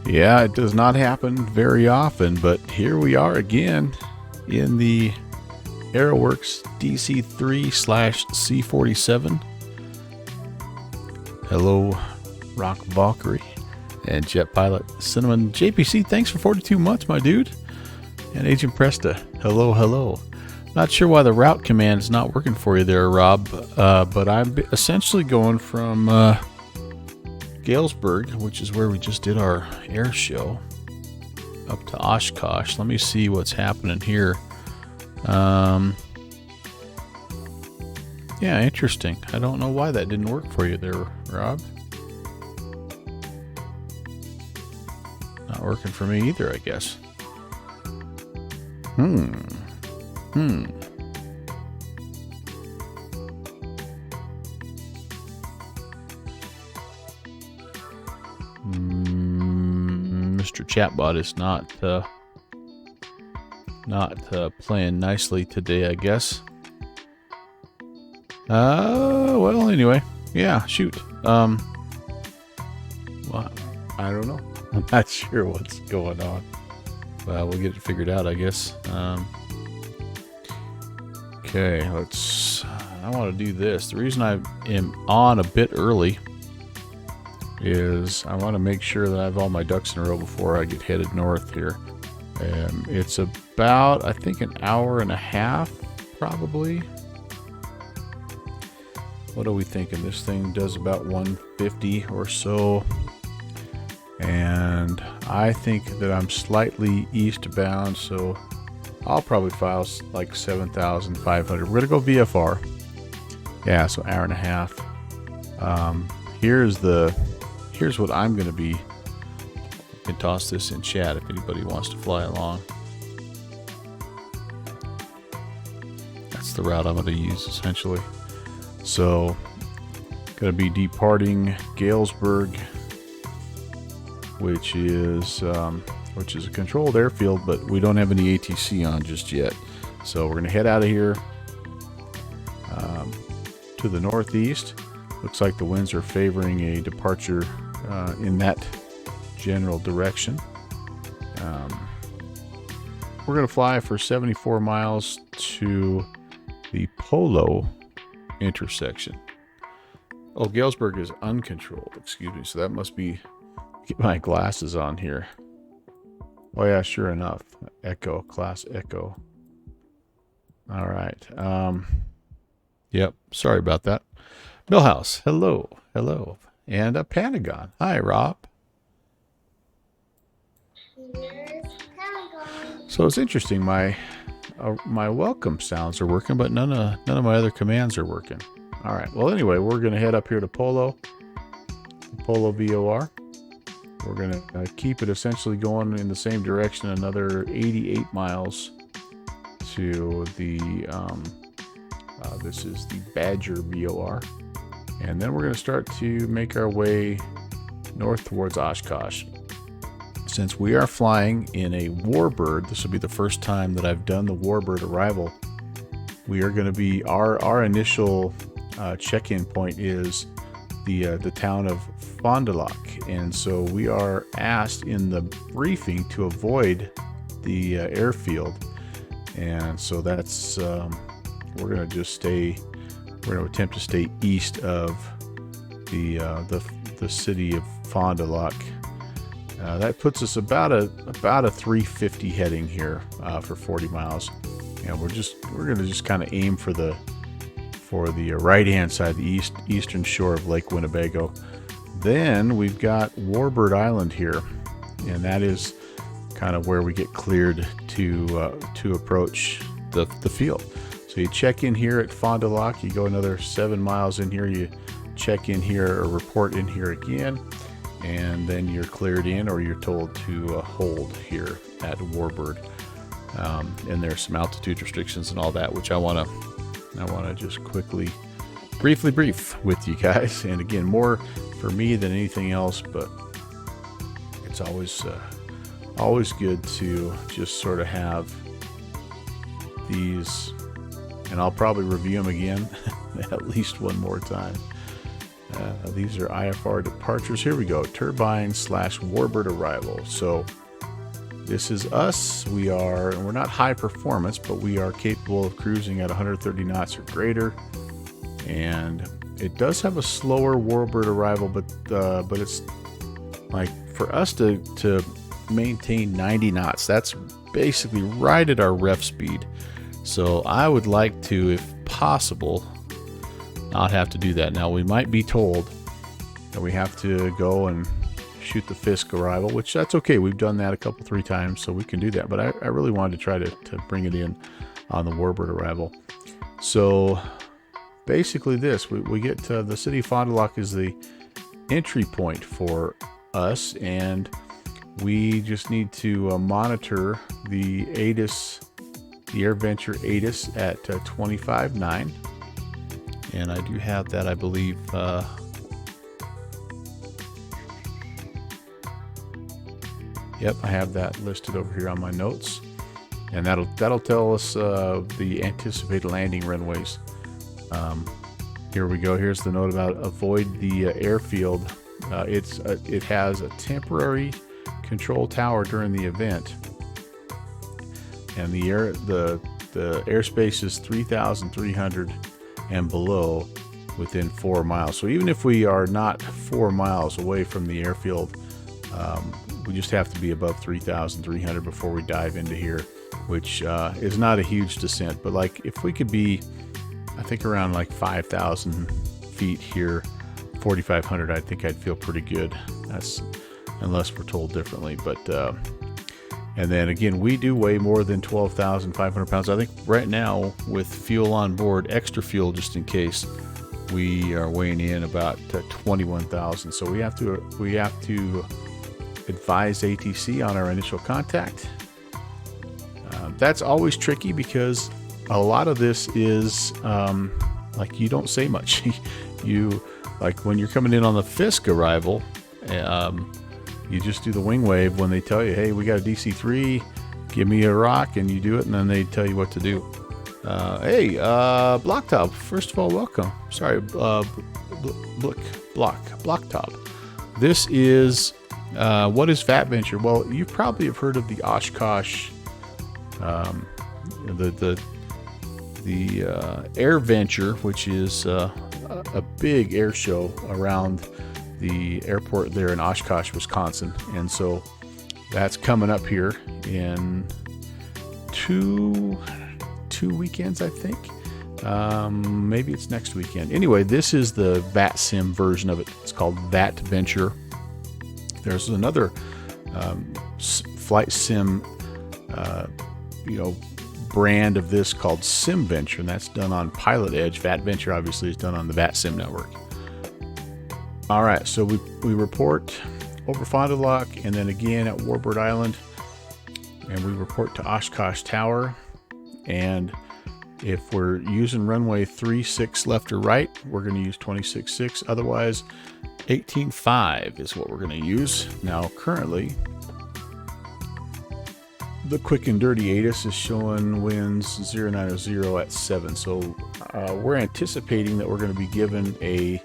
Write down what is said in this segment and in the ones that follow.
Yeah, it does not happen very often, but here we are again in the Aeroworx DC3/C-47. Hello, Rock Valkyrie and Jet Pilot Cinnamon. JPC, thanks for 42 months, my dude. And Agent Presta, hello, hello. Not sure why the route command is not working for you there, Rob, but I'm essentially going from Galesburg, which is where we just did our air show, up to Oshkosh. Let me see what's happening here. Yeah, interesting. I don't know why that didn't work for you there, Rob. Not working for me either, I guess. Mr. Chatbot is not playing nicely today, I guess. Well, anyway, yeah, shoot. Well, I don't know. I'm not sure what's going on. Well, we'll get it figured out, I guess. Okay, I want to do this. The reason I am on a bit early is I want to make sure that I have all my ducks in a row before I get headed north here. It's about, I think, an hour and a half, probably. What are we thinking? This thing does about 150 or so. And I think that I'm slightly eastbound, so I'll probably file like 7,500. We're going to go VFR. Yeah, so hour and a half. Here's what I'm going to be. I can toss this in chat if anybody wants to fly along. That's the route I'm going to use, essentially. So, going to be departing Galesburg, which is a controlled airfield, but we don't have any ATC on just yet. So we're going to head out of here to the northeast. Looks like the winds are favoring a departure in that general direction. We're going to fly for 74 miles to the Polo intersection. Oh, Galesburg is uncontrolled. Excuse me. So that must be... Get my glasses on here. Oh yeah, sure enough. Echo, class Echo. All right. Yep. Sorry about that. Millhouse, hello, hello, and a Pentagon. Hi, Rob. So it's interesting. My welcome sounds are working, but none of my other commands are working. All right. Well, anyway, we're gonna head up here to Polo VOR. We're going to keep it essentially going in the same direction, another 88 miles to the, this is the Badger VOR. And then we're going to start to make our way north towards Oshkosh. Since we are flying in a Warbird, this will be the first time that I've done the Warbird arrival. We are going to be, our initial check-in point is the town of Fond du Lac, and so we are asked in the briefing to avoid the airfield, and so that's we're going to just stay. We're going to attempt to stay east of the city of Fond du Lac. That puts us about a 350 heading here for 40 miles, and we're going to just kind of aim for the right-hand side, the eastern shore of Lake Winnebago. Then we've got Warbird Island here, and that is kind of where we get cleared to approach the field. So you check in here at Fond du Lac, you go another 7 miles in here, you check in here or report in here again, and then you're cleared in, or you're told to hold here at Warbird. And there's some altitude restrictions and all that, which I want to just briefly brief with you guys. And again, more for me than anything else, but it's always good to just sort of have these, and I'll probably review them again at least one more time. These are IFR departures. Here we go. Turbine / warbird arrival. So this is us. We're not high performance, but we are capable of cruising at 130 knots or greater. And it does have a slower warbird arrival, but it's like for us to maintain 90 knots. That's basically right at our ref speed. So I would like to, if possible, not have to do that. Now we might be told that we have to go and shoot the Fisk arrival, which that's okay. We've done that a couple, 3 times, so we can do that. But I really wanted to try to bring it in on the warbird arrival. So basically this, we get to the city of Fond du Lac is the entry point for us, and we just need to monitor the ATIS, the AirVenture ATIS at 25.9. And I do have that, I believe, yep, I have that listed over here on my notes, and that'll tell us the anticipated landing runways. Here we go. Here's the note about avoid the airfield. It has a temporary control tower during the event, and the airspace is 3,300 and below within 4 miles. So even if we are not 4 miles away from the airfield, we just have to be above 3,300 before we dive into here, which is not a huge descent. But like if we could be, I think around like 5,000 feet here, 4,500, I think I'd feel pretty good. That's unless we're told differently. But and then again, we do weigh more than 12,500 pounds. I think right now with fuel on board, extra fuel just in case, we are weighing in about 21,000. So we have to advise ATC on our initial contact. That's always tricky because a lot of this is like you don't say much. You like when you're coming in on the Fisk arrival, you just do the wing wave when they tell you, hey, we got a DC-3, give me a rock, and you do it, and then they tell you what to do. Hey, Blocktop, first of all, welcome. Sorry, Blocktop. This is, what is VATVENTURE? Well, you probably have heard of the Oshkosh, the AirVenture, which is a big air show around the airport there in Oshkosh, Wisconsin. And so that's coming up here in two weekends, I think. Maybe it's next weekend. Anyway, this is the VATSIM version of it. It's called VATVENTURE. There's another flight sim, brand of this called SimVenture, and that's done on Pilot Edge. VATVENTURE obviously is done on the VATSIM network. All right, so we report over Fond du Lac, and then again at Warbird Island, and we report to Oshkosh Tower. And if we're using runway 36 left or right, we're going to use 26.6. Otherwise, 18.5 is what we're going to use. Now, currently, the quick and dirty ATIS is showing winds 090 at 7. So we're anticipating that we're going to be given a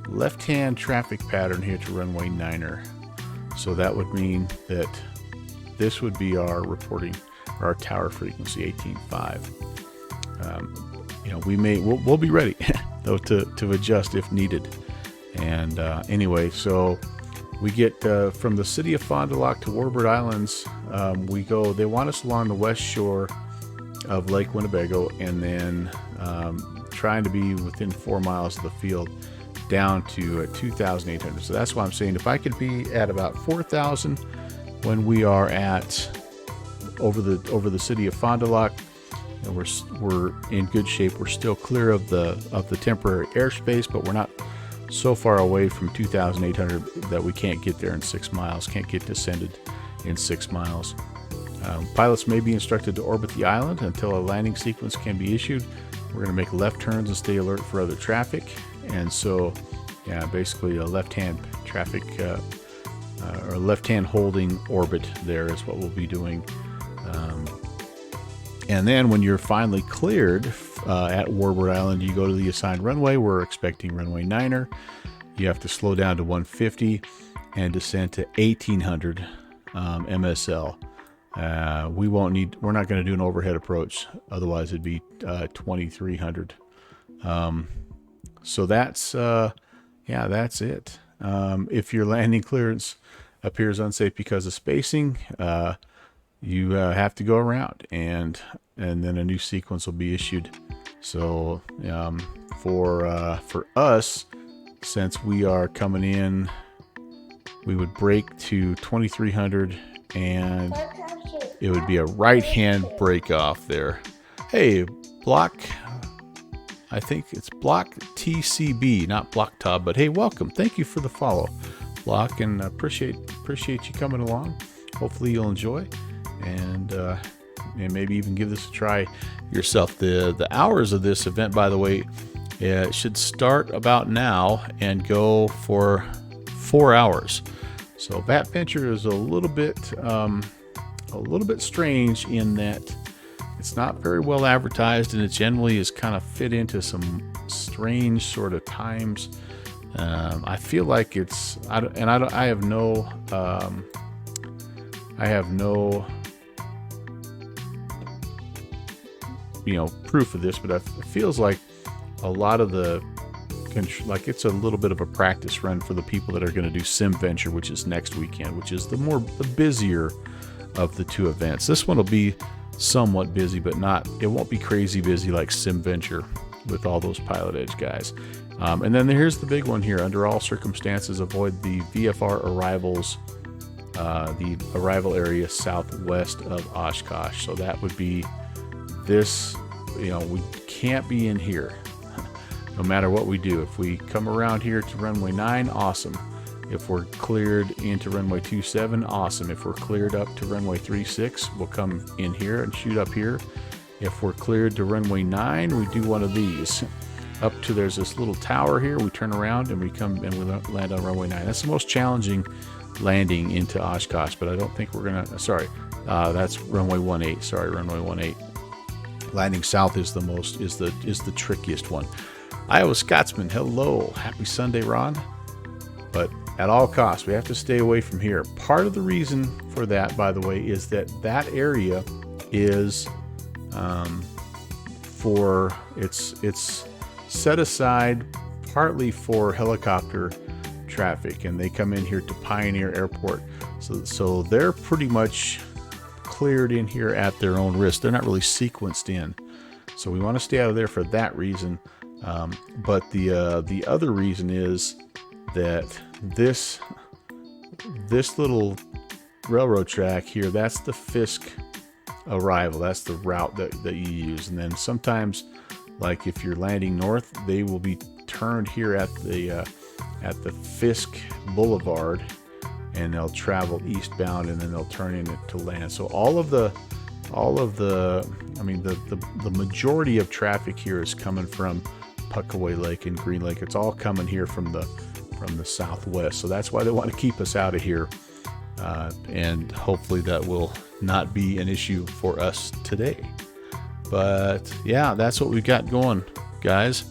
left-hand traffic pattern here to runway 9er. So that would mean that this would be our reporting, our tower frequency, 18.5. We'll be ready though to adjust if needed. And anyway, so we get from the city of Fond du Lac to Warbird Islands. They want us along the west shore of Lake Winnebago, and then trying to be within 4 miles of the field, down to 2,800. So that's why I'm saying if I could be at about 4,000 when we are at over the city of Fond du Lac, we're in good shape. We're still clear of the temporary airspace, but we're not so far away from 2,800 that we can't get there in 6 miles, can't get descended in 6 miles. Pilots may be instructed to orbit the island until a landing sequence can be issued. We're going to make left turns and stay alert for other traffic. And so, yeah, basically a left-hand traffic or left-hand holding orbit there is what we'll be doing. And then when you're finally cleared at Warbird Island, you go to the assigned runway. We're expecting runway 9er. you have to slow down to 150 and descend to 1800 MSL. We're not going to do an overhead approach, otherwise it'd be 2300. So that's that's it. If your landing clearance appears unsafe because of spacing, you have to go around, and then a new sequence will be issued. So for us, since we are coming in, we would brake to 2300, and it would be a right-hand brake off there. Hey, Block, I think it's Block TCB, not Block Top, but hey, welcome. Thank you for the follow, Block, and appreciate you coming along. Hopefully you'll enjoy, and maybe even give this a try yourself. The hours of this event, by the way, it should start about now and go for 4 hours. So VATVenture is a little bit strange in that it's not very well advertised, and it generally is kind of fit into some strange sort of times. I feel like I have no proof of this, but it feels like a lot of like it's a little bit of a practice run for the people that are going to do SimVenture, which is next weekend, which is the busier of the two events. This one will be somewhat busy, but it won't be crazy busy like SimVenture with all those Pilot Edge guys. And then here's the big one here. Under all circumstances, avoid the VFR arrivals, the arrival area southwest of Oshkosh. So that would be this, we can't be in here no matter what we do. If we come around here to runway 9, awesome. If we're cleared into runway 27, awesome. If we're cleared up to runway 36, we'll come in here and shoot up here. If we're cleared to runway 9, we do one of these. Up to, there's this little tower here, we turn around and we come and we land on runway 9. That's the most challenging landing into Oshkosh, but I don't think we're gonna, that's runway 18. Sorry, runway 18. Landing south is the trickiest one. Iowa Scotsman, hello. Happy Sunday, Ron. But at all costs, we have to stay away from here. Part of the reason for that, by the way, is that area is it's set aside partly for helicopter traffic, and they come in here to Pioneer Airport. So they're pretty much cleared in here at their own risk. They're not really sequenced in. So we want to stay out of there for that reason. But the other reason is that this little railroad track here, that's the Fisk arrival. That's the route that you use. And then sometimes, like if you're landing north, they will be turned here at the Fisk Boulevard, and they'll travel eastbound, and then they'll turn in it to land. So the majority of traffic here is coming from Puckaway Lake and Green Lake. It's all coming here from the southwest. So that's why they want to keep us out of here. And hopefully that will not be an issue for us today. But yeah, that's what we've got going, guys.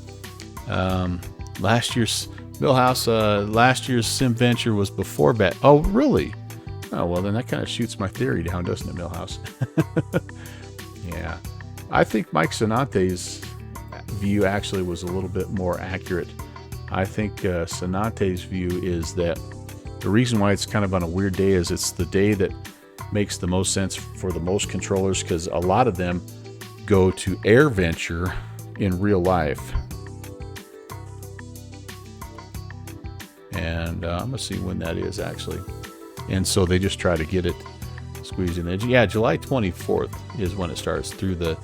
Last year's Millhouse, last year's SimVenture was before BAT. Oh, really? Oh, well, then that kind of shoots my theory down, doesn't it, Millhouse? Yeah. I think Mike Sonante's view actually was a little bit more accurate. I think Sonante's view is that the reason why it's kind of on a weird day is it's the day that makes the most sense for the most controllers, because a lot of them go to AirVenture in real life. And I'm going to see when that is actually. And so they just try to get it squeezed in there. Yeah, July 24th is when it starts through the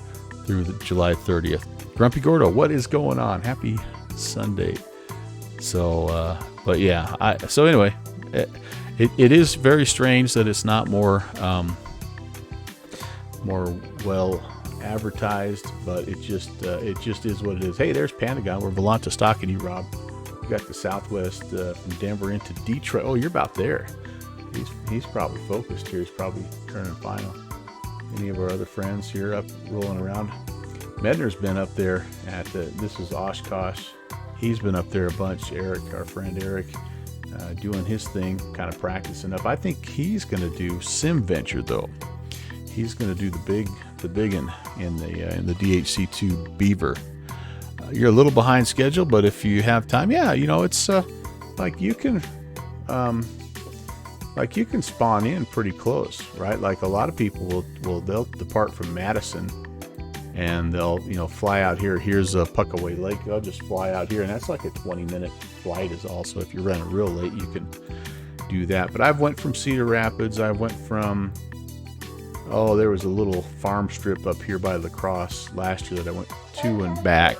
July 30th. Grumpy Gordo, what is going on? Happy Sunday. So, but yeah, so anyway, it is very strange that it's not more well advertised, but it just is what it is. Hey, there's Pentagon. We're Volanta stalking you, Rob. We got the Southwest from Denver into Detroit. Oh, you're about there. He's probably focused here. He's probably turning final. Any of our other friends here up rolling around? Medner's been up there at this is Oshkosh. He's been up there a bunch. Eric, our friend Eric, doing his thing, kind of practicing up. I think he's going to do SimVenture though. He's going to do the big one in the DHC2 Beaver. You're a little behind schedule, but if you have time, yeah, you know, it's like you can spawn in pretty close, right? Like a lot of people they'll depart from Madison and they'll, you know, fly out here. Here's a Puckaway Lake. They'll just fly out here, and that's like a 20-minute flight is all. So if you're running real late, you can do that. But I've went from Cedar Rapids. I went from, oh, there was a little farm strip up here by La Crosse last year that I went to and back,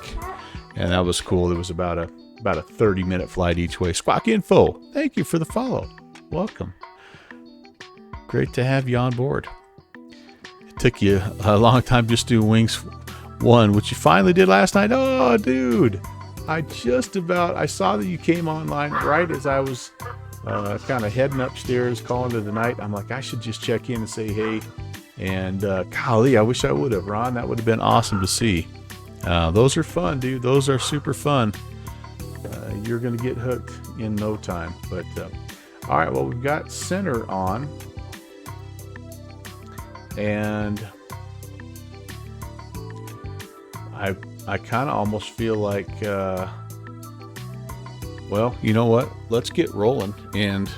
and that was cool. It was about a 30-minute flight each way. Squawk Info, thank you for the follow. Welcome. Great to have you on board. It took you a long time just to do Wings 1, which you finally did last night. Oh, dude. I saw that you came online right as I was kind of heading upstairs, calling it a night. I'm like, I should just check in and say hey. And golly, I wish I would have, Ron. That would have been awesome to see. Those are fun, dude. Those are super fun. You're going to get hooked in no time. But all right, well, we've got center on. And I kind of almost feel like, well, you know what? Let's get rolling and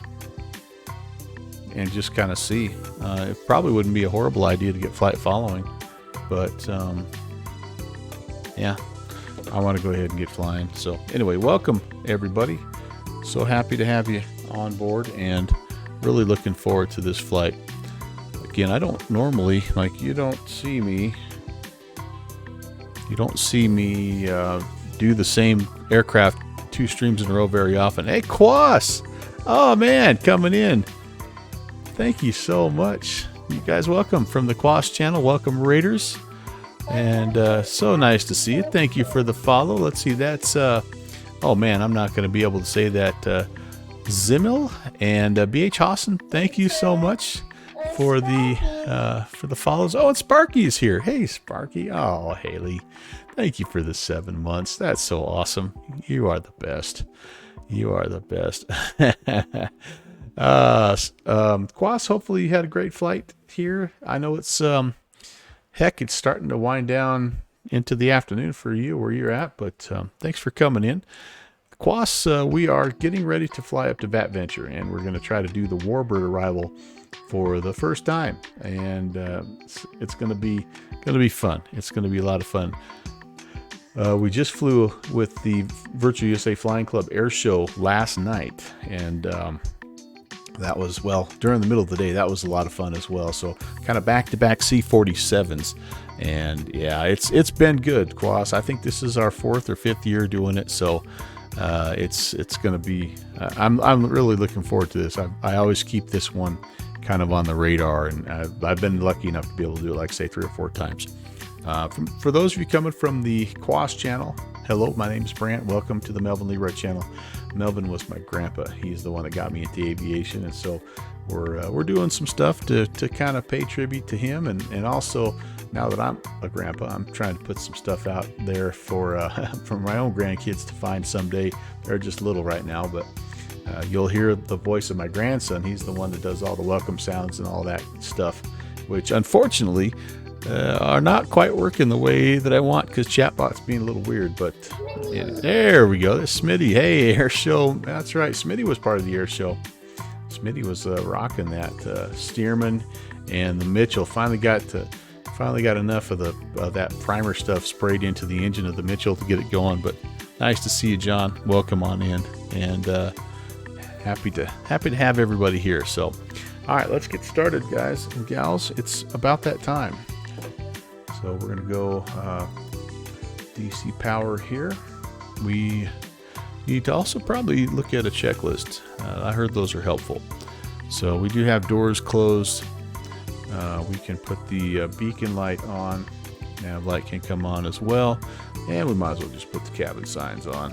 just kind of see. It probably wouldn't be a horrible idea to get flight following, but yeah, I want to go ahead and get flying. So anyway, welcome everybody. So happy to have you on board and really looking forward to this flight. Again, I don't normally, like, you don't see me do the same aircraft 2 streams in a row very often. Hey, Quas! Oh man, coming in. Thank you so much. You guys, welcome from the Quas channel. Welcome, Raiders. And so nice to see you. Thank you for the follow. Let's see, that's oh man, I'm not going to be able to say that. Zimmel and BH Hassan, thank you so much for the follows. Oh, and Sparky is here. Hey, Sparky. Oh, Haley, thank you for the 7 months. That's so awesome. You are the best. You are the best. Quas, hopefully you had a great flight here. I know it's heck, it's starting to wind down into the afternoon for you where you're at, but thanks for coming in. Quas, we are getting ready to fly up to VATVENTURE, and we're going to try to do the Warbird arrival for the first time, and it's going to be fun. It's going to be a lot of fun. We just flew with the Virtual USA Flying Club Air Show last night, and that was, well, during the middle of the day, that was a lot of fun as well. So kind of back-to-back C-47s, and yeah, it's been good, Quas. I think this is our 4th or 5th year doing it, so it's going to be. I'm really looking forward to this. I always keep this one kind of on the radar, and I've been lucky enough to be able to do it, like, say, 3 or 4 times. For those of you coming from the Quas channel, hello, my name is Brant. Welcome to the Melvin Leroy channel. Melvin was my grandpa. He's the one that got me into aviation, and so we're doing some stuff to kind of pay tribute to him, and also, now that I'm a grandpa, I'm trying to put some stuff out there for my own grandkids to find someday. They're just little right now, but you'll hear the voice of my grandson. He's the one that does all the welcome sounds and all that stuff, which unfortunately are not quite working the way that I want because chatbot's being a little weird. But yeah, there we go. There's Smitty. Hey, air show. That's right. Smitty was part of the air show. Smitty was rocking that. Stearman and the Mitchell finally got enough of that primer stuff sprayed into the engine of the Mitchell to get it going. But nice to see you, John. Welcome on in, and happy to have everybody here. So, all right, let's get started, guys and gals. It's about that time. So we're gonna go DC power here. We need to also probably look at a checklist. I heard those are helpful. So we do have doors closed. We can put the beacon light on. Nav light can come on as well. And we might as well just put the cabin signs on.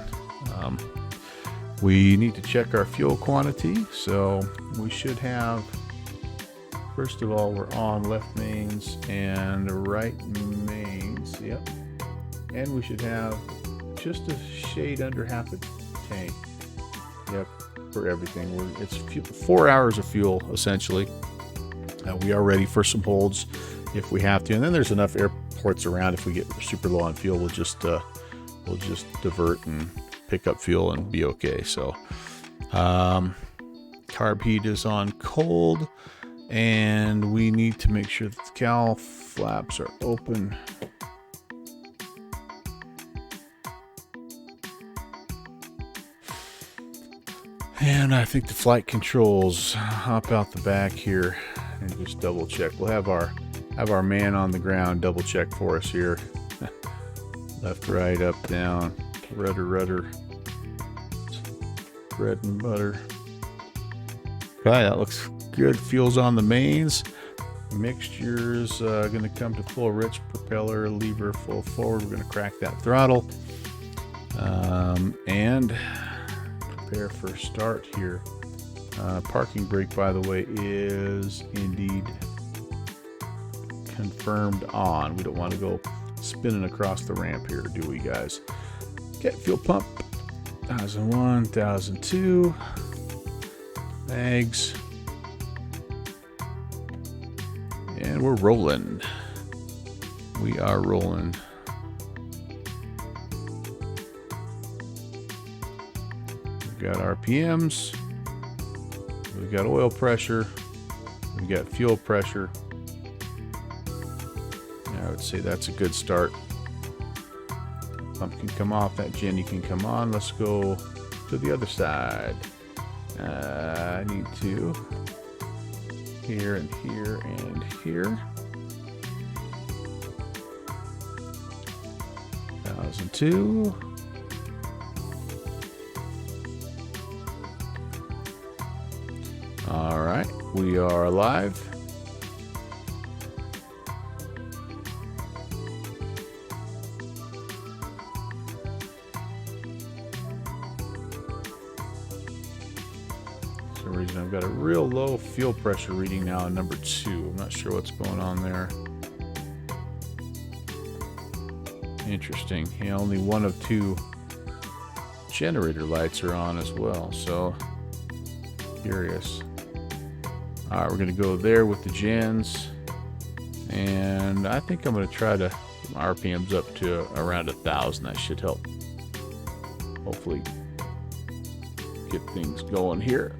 We need to check our fuel quantity. So we should have, first of all, we're on left mains and right mains. Yep. And we should just a shade under half a tank. Yep, for everything. It's 4 hours of fuel essentially. We are ready for some holds if we have to, and then there's enough airports around. If we get super low on fuel, we'll just divert and pick up fuel and be okay. So carb heat is on cold, and we need to make sure that the cowl flaps are open. And I think the flight controls, hop out the back here and just double check. We'll have our man on the ground double check for us here. Left, right, up, down, rudder, bread and butter. Okay, that looks good. Fuel's on the mains. Mixture's going to come to full rich, propeller, lever, full forward. We're going to crack that throttle. And prepare for start here. Parking brake, by the way, is indeed confirmed on. We don't want to go spinning across the ramp here, do we, guys? Okay, fuel pump. 1001, 1002. Bags. And we're rolling. We are rolling. We've got RPMs. We've got oil pressure. We've got fuel pressure. I would say that's a good start. Pump can come off. That Jenny can come on. Let's go to the other side. I need to here and here and here. 1002. All right, we are live. For some reason, I've got a real low fuel pressure reading now on number 2. I'm not sure what's going on there. Interesting. Yeah, only one of 2 generator lights are on as well, so curious. All right, we're going to go there with the gens, and I think I'm going to try to get my RPMs up to around 1,000. That should help. Hopefully, get things going here.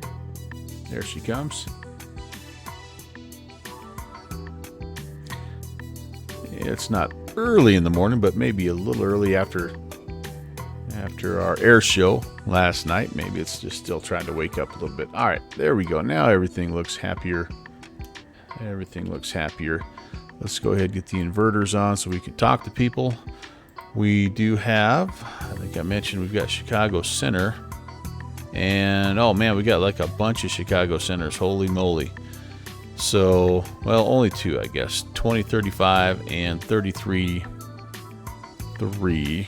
There she comes. It's not early in the morning, but maybe a little early after our air show last night. Maybe it's just still trying to wake up a little bit. All right, there we go. Now everything looks happier. Everything looks happier. Let's go ahead and get the inverters on so we can talk to people. We do have, I think I mentioned, we've got Chicago Center. And, oh man, we got like a bunch of Chicago Centers. Holy moly. So, well, only 2, I guess. 2035 and 33.3.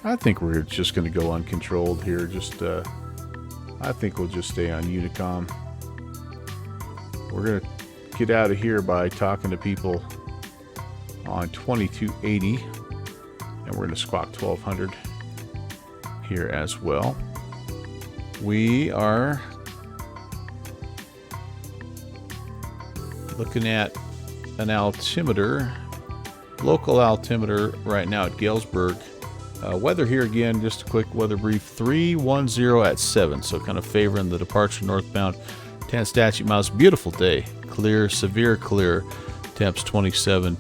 I think we're just going to go uncontrolled here. I think we'll just stay on Unicom. We're going to get out of here by talking to people on 2280. And we're going to squawk 1200 here as well. We are looking at an altimeter, local altimeter right now at Galesburg. Weather here again, just a quick weather brief, 310 at 7, so kind of favoring the departure northbound. 10 statute miles, beautiful day, clear, severe clear, temps 27,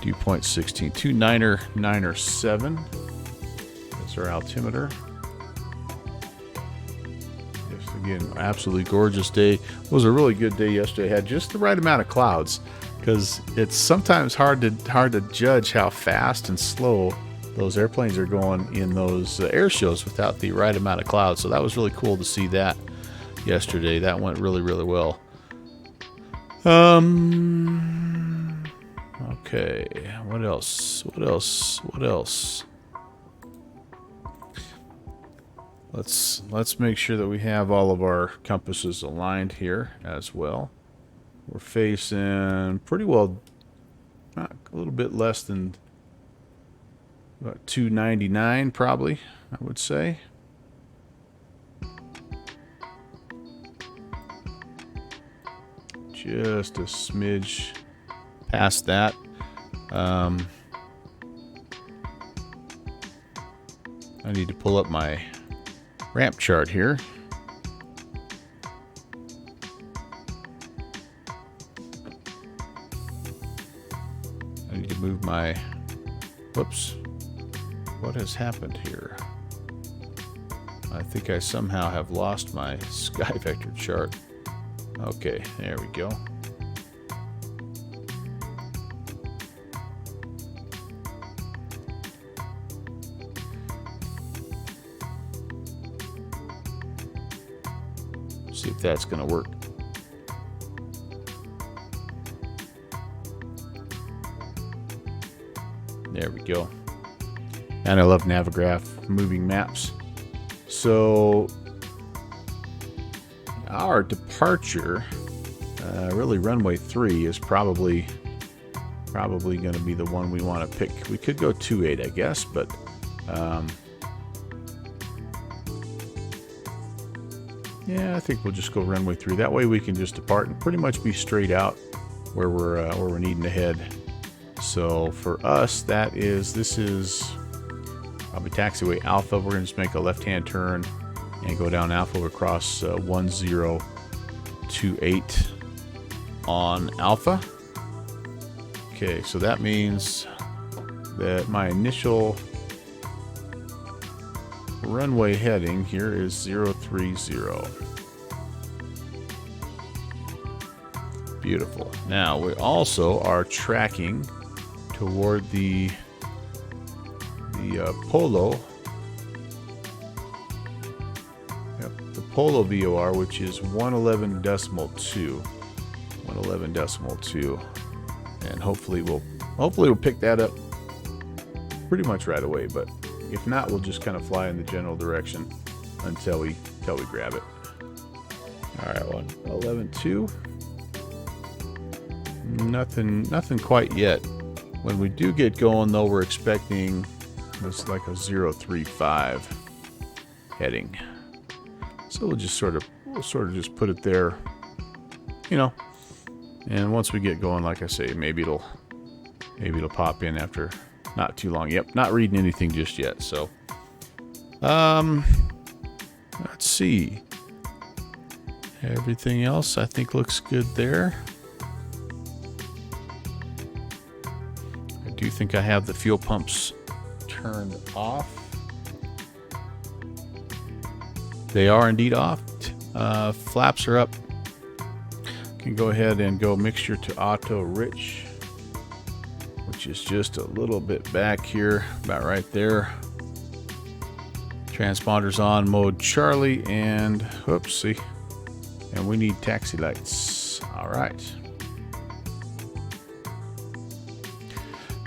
dew point 16, 2997. That's our altimeter. Just again, absolutely gorgeous day. It was a really good day yesterday. Had just the right amount of clouds, because it's sometimes hard to judge how fast and slow those airplanes are going in those air shows without the right amount of clouds. So that was really cool to see that yesterday. That went really, really well. Okay, what else? Let's make sure that we have all of our compasses aligned here as well. We're facing pretty well a little bit less than about 299 probably, I would say. Just a smidge past that. I need to pull up my ramp chart here. I need to move my, whoops, what has happened here? I think I somehow have lost my sky vector chart. Okay, there we go. See if that's going to work. There we go. And I love Navigraph moving maps. So our departure, really runway 3 is probably going to be the one we want to pick. We could go 28, I guess, but yeah, I think we'll just go runway 3. That way we can just depart and pretty much be straight out where we're needing to head. So for us, this is probably taxiway Alpha. We're going to just make a left-hand turn and go down Alpha across 1028 on Alpha. Okay, so that means that my initial runway heading here is 030. Beautiful. Now we also are tracking toward the Polo. Yep, the Polo VOR, which is 111.2. 111.2. And hopefully we'll pick that up pretty much right away, but if not, we'll just kind of fly in the general direction until we grab it. All right, 111.2. Nothing quite yet. When we do get going, though, we're expecting it's like a 035 heading. So we'll sort of just put it there, you know. And once we get going, like I say, maybe it'll pop in after not too long. Yep, not reading anything just yet. So, let's see. Everything else I think looks good there. I do think I have the fuel pumps turned off. They are indeed off. Flaps are up. Can go ahead and go mixture to auto rich, which is just a little bit back here, about right there. Transponders on, mode Charlie, and whoopsie, and we need taxi lights. All right.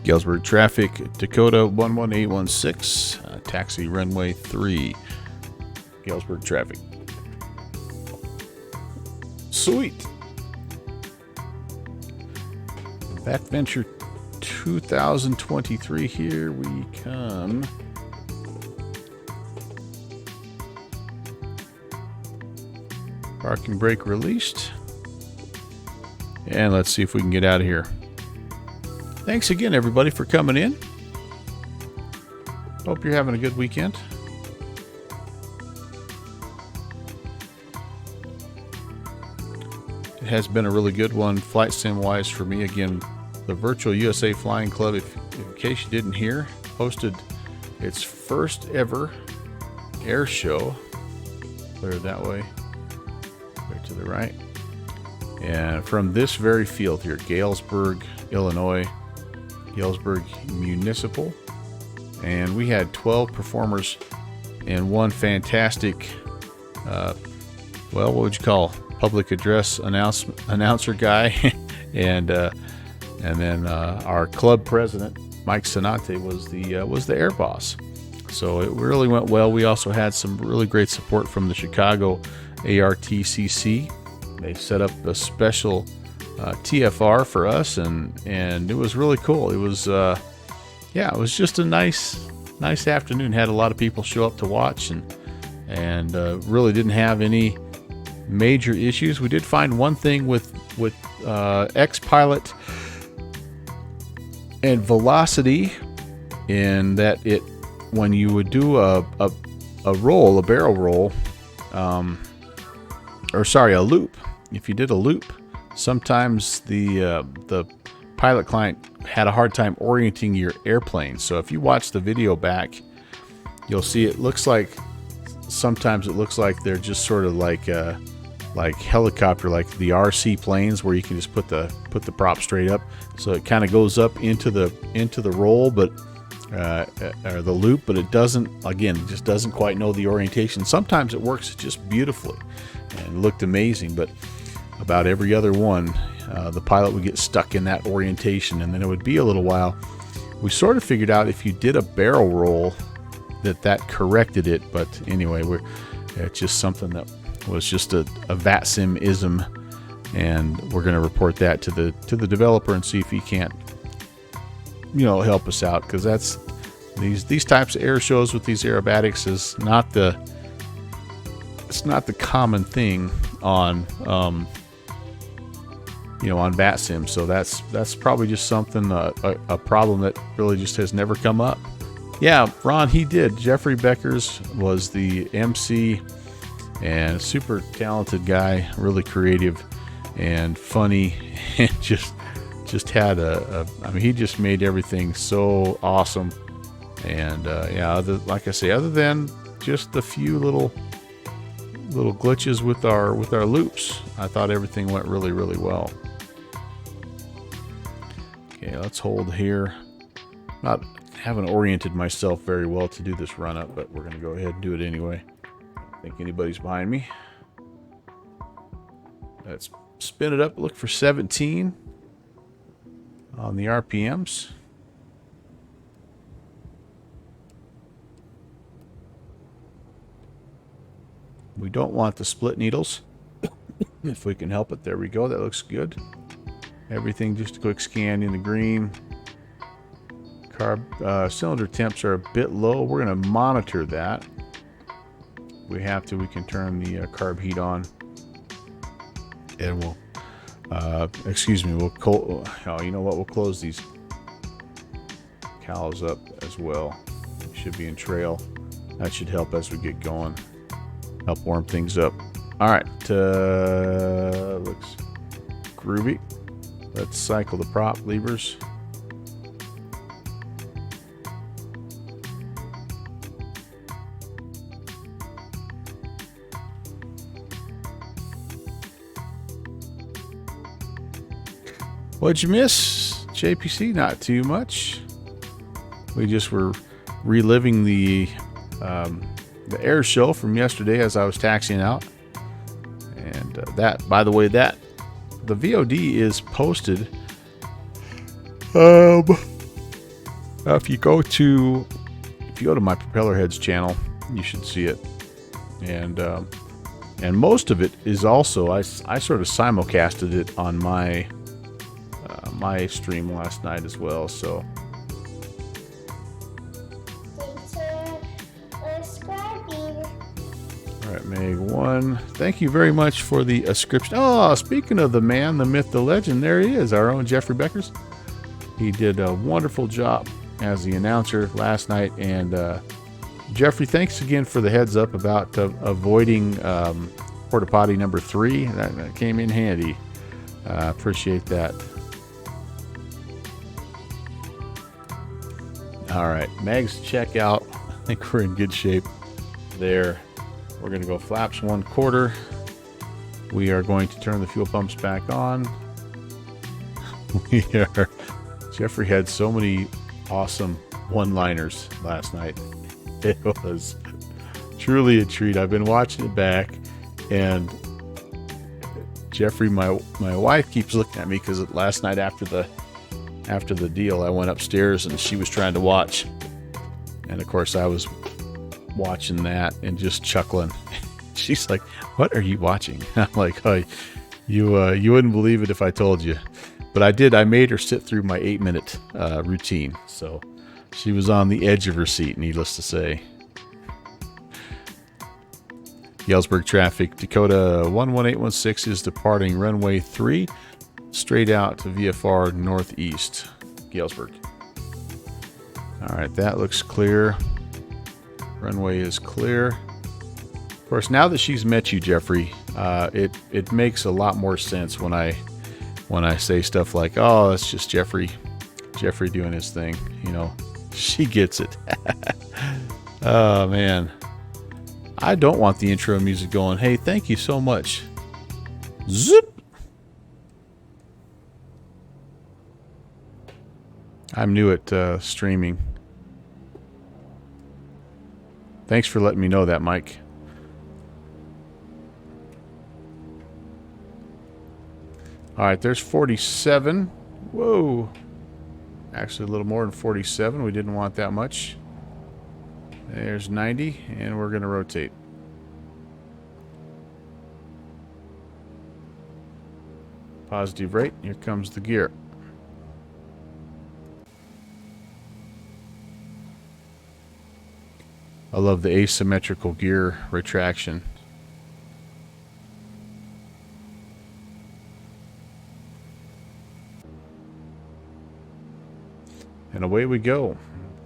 Galesburg traffic, Dakota 11816, taxi runway 3. Galesburg traffic. Sweet. VATVENTURE 2023, here we come. Parking brake released. And let's see if we can get out of here. Thanks again, everybody, for coming in. Hope you're having a good weekend. It has been a really good one, flight sim wise, for me. Again, the Virtual USA Flying Club, in case you didn't hear, hosted its first ever air show. Clear it that way, right to the right. And from this very field here, Galesburg, Illinois, Galesburg Municipal. And we had 12 performers and one fantastic, well, what would you call, public address announcer guy. and then our club president, Mike Sonante, was the air boss. So it really went well. We also had some really great support from the Chicago ARTCC. They set up a special TFR for us, and it was really cool. It was yeah, it was just a nice afternoon. Had a lot of people show up to watch, and really didn't have any major issues. We did find one thing with X-Pilot and Velocity, in that it, when you would do a barrel roll, or sorry, a loop. If you did a loop, sometimes the pilot client had a hard time orienting your airplane. So if you watch the video back, you'll see it looks like, sometimes it looks like they're just sort of like helicopter, like the RC planes, where you can just put the prop straight up, so it kind of goes up into the roll, but or the loop, but it doesn't, again, it just doesn't quite know the orientation. Sometimes it works just beautifully and looked amazing, but about every other one, the pilot would get stuck in that orientation, and then it would be a little while. We sort of figured out if you did a barrel roll that corrected it, but anyway, it's just something that was just a VATSIM-ism, and we're going to report that to the developer and see if he can't, help us out, because that's these types of air shows with these aerobatics is not the common thing on on VATSIM. So that's probably just something, a problem that really just has never come up. Yeah, Ron, he did. Jeffrey Beckers was the MC, and super talented guy, really creative and funny, and just had I mean, he just made everything so awesome. And yeah, like I say, other than just a few little glitches with our loops, I thought everything went really, really well. Okay, let's hold here. Haven't oriented myself very well to do this run up, but we're going to go ahead and do it anyway. I think anybody's behind me. Let's spin it up. Look for 17 on the RPMs. We don't want the split needles if we can help it. There we go. That looks good. Everything just a quick scan in the green. Cylinder temps are a bit low. We're going to monitor that. We have to. We can turn the carb heat on, and we'll excuse me, we'll you know what, we'll close these cowls up as well. Should be in trail. That should help as we get going, help warm things up. All right, looks groovy. Let's cycle the prop levers. What'd you miss, JPC? Not too much. We just were reliving the air show from yesterday as I was taxiing out. And that, by the way, the VOD is posted. If you go to my Propeller Heads channel, you should see it. And most of it is also, I sort of simulcasted it on my stream last night as well. So all right, Meg 1, thank you very much for the ascription. Oh, speaking of the man, the myth, the legend, there he is, our own Jeffrey Beckers. He did a wonderful job as the announcer last night. And Jeffrey, thanks again for the heads up about avoiding porta potty number 3. That came in handy. Appreciate that. All right, mags check out. I think we're in good shape there. We're going to go flaps 1/4. We are going to turn the fuel pumps back on. Jeffrey had so many awesome one-liners last night. It was truly a treat. I've been watching it back, and Jeffrey, my wife, keeps looking at me because last night after the deal, I went upstairs and she was trying to watch, and of course I was watching that and just chuckling. She's like, "What are you watching?" I'm like, "Oh, You wouldn't believe it if I told you, but I did. I made her sit through my 8-minute routine, so she was on the edge of her seat, needless to say. Galesburg traffic, Dakota 11816 is departing runway 3, straight out to VFR northeast, Galesburg. All right, that looks clear. Runway is clear. Of course, now that she's met you, Jeffrey, it makes a lot more sense when I say stuff like, "Oh, that's just Jeffrey doing his thing." You know, she gets it. Oh man, I don't want the intro music going. Hey, thank you so much. Zip. I'm new at streaming. Thanks for letting me know that, Mike. All right, there's 47. Whoa. Actually, a little more than 47. We didn't want that much. There's 90, and we're going to rotate. Positive rate. Here comes the gear. I love the asymmetrical gear retraction. And away we go.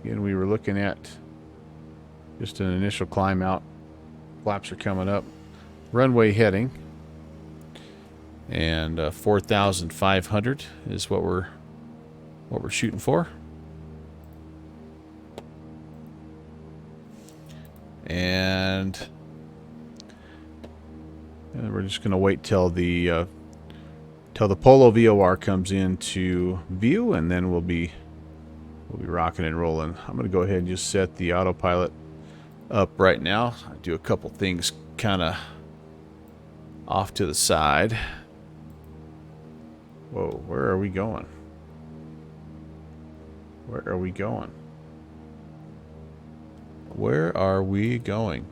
Again, we were looking at just an initial climb out. Flaps are coming up. Runway heading. And 4,500 is what we're shooting for. And we're just going to wait till the Polo VOR comes into view, and then we'll be rocking and rolling. I'm going to go ahead and just set the autopilot up right now. I do a couple things kind of off to the side. Whoa, where are we going? Where are we going? Where are we going?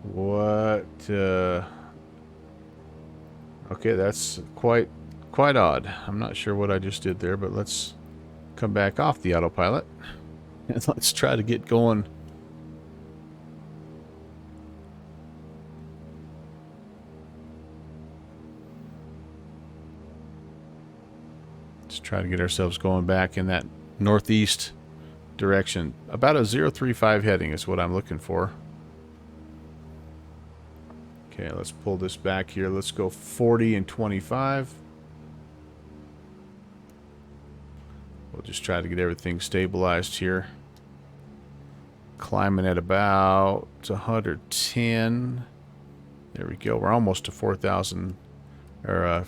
What? Okay, that's quite odd. I'm not sure what I just did there, but let's come back off the autopilot and let's try to get going. Let's try to get ourselves going back in that northeast direction. About a 035 heading is what I'm looking for. Okay, let's pull this back here. Let's go 40 and 25. We'll just try to get everything stabilized here. Climbing at about 110. There we go. We're almost to 4,000. Or,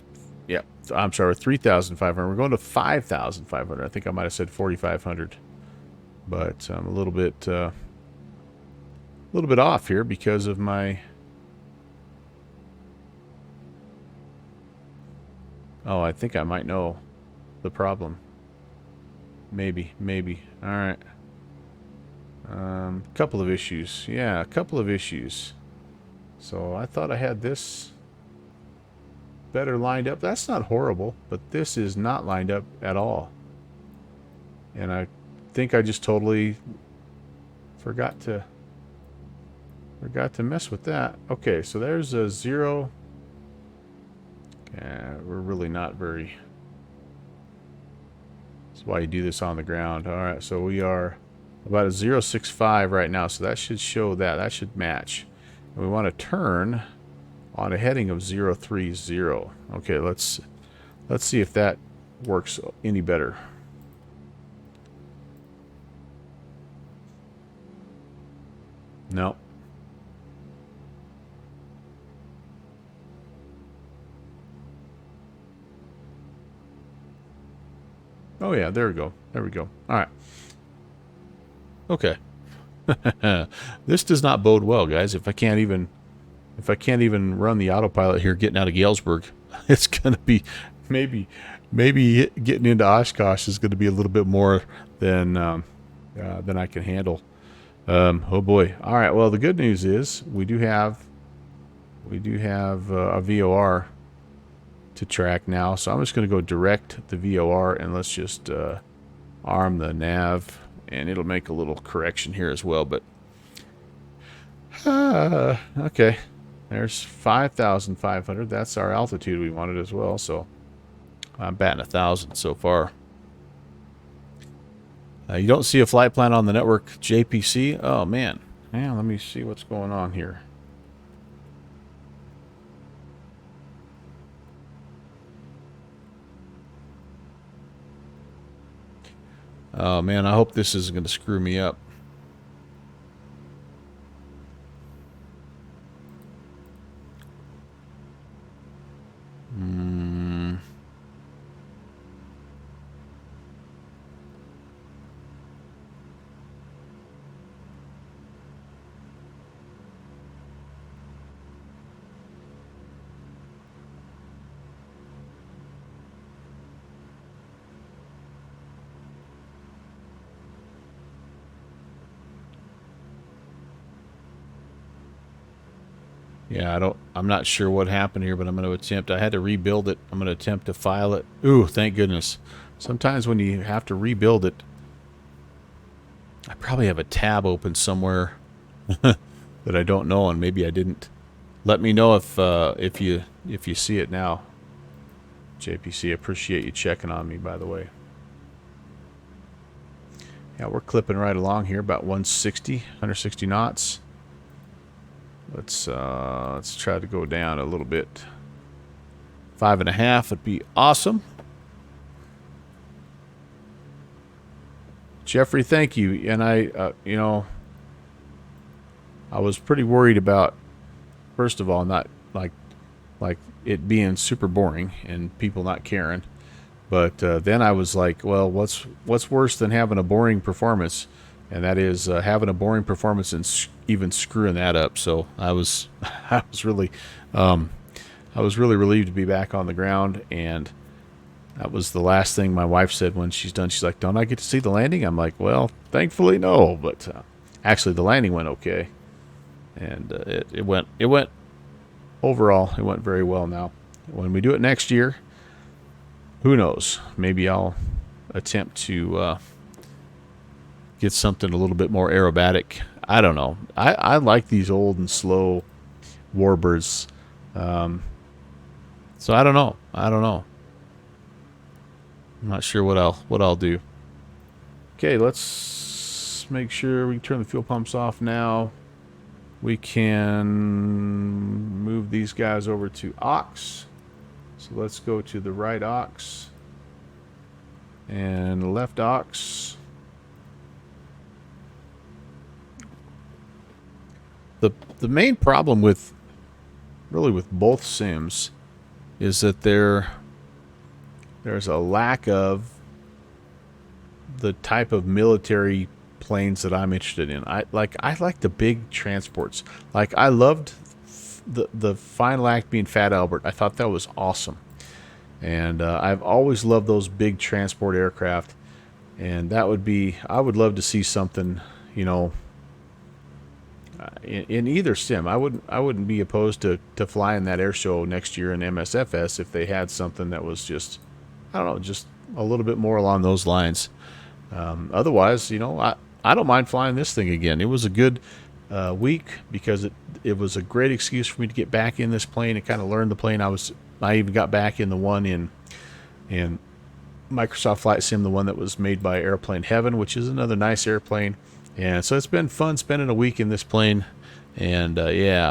yeah, I'm sorry, 3,500. We're going to 5,500. I think I might have said 4,500. But I'm a little bit off here because of my... Oh, I think I might know the problem. Maybe. All right. Couple of issues. Yeah, a couple of issues. So I thought I had this better lined up. That's not horrible, but this is not lined up at all. And I think I just totally forgot to mess with that. Okay, so there's a 0. Yeah, we're really not very... That's why you do this on the ground. Alright, so we are about a 065 right now, so that should show that. That should match. And we want to turn on a heading of 030. Okay, let's see if that works any better. No. Oh yeah, there we go. There we go. All right. Okay. This does not bode well, guys. If I can't even run the autopilot here getting out of Galesburg, it's going to be maybe getting into Oshkosh is going to be a little bit more than I can handle. Oh boy. All right. Well, the good news is we do have a VOR to track now. So I'm just going to go direct the VOR and let's just arm the nav, and it'll make a little correction here as well. But okay, there's 5,500. That's our altitude we wanted as well. So I'm batting 1,000 so far. You don't see a flight plan on the network JPC. Oh man, yeah. Let me see what's going on here. Oh man, I hope this isn't going to screw me up. Yeah, I'm not sure what happened here, but I'm going to attempt. I had to rebuild it. I'm going to attempt to file it. Ooh, thank goodness. Sometimes when you have to rebuild it, I probably have a tab open somewhere that I don't know, and maybe I didn't. Let me know if you see it now. JPC, appreciate you checking on me, by the way. Yeah, we're clipping right along here, about 160 knots. Let's try to go down a little bit. 5.5 would be awesome. Jeffrey, thank you. And I, you know, I was pretty worried about, first of all, not like it being super boring and people not caring. But then I was like, well, what's worse than having a boring performance? And that is having a boring performance and even screwing that up. So I was really relieved to be back on the ground, and that was the last thing my wife said when she's done. She's like, "Don't I get to see the landing?" I'm like, "Well, thankfully no." But actually, the landing went okay, and it went overall. It went very well. Now, when we do it next year, who knows? Maybe I'll attempt to get something a little bit more aerobatic. I don't know. I like these old and slow warbirds. So I don't know. I'm not sure what I'll do. Okay, let's make sure we can turn the fuel pumps off now. We can move these guys over to aux. So let's go to the right aux and left aux. The main problem with both sims is that there's a lack of the type of military planes that I'm interested in. I like the big transports. Like I loved the final act being Fat Albert. I thought that was awesome, and I've always loved those big transport aircraft. And I would love to see something, you know. In either sim, I wouldn't be opposed to flying that air show next year in MSFS if they had something that was just, I don't know, just a little bit more along those lines. Otherwise, you know, I don't mind flying this thing again. It was a good week because it was a great excuse for me to get back in this plane and kind of learn the plane. I even got back in the one in Microsoft Flight Sim, the one that was made by Airplane Heaven, which is another nice airplane. And so it's been fun spending a week in this plane. And and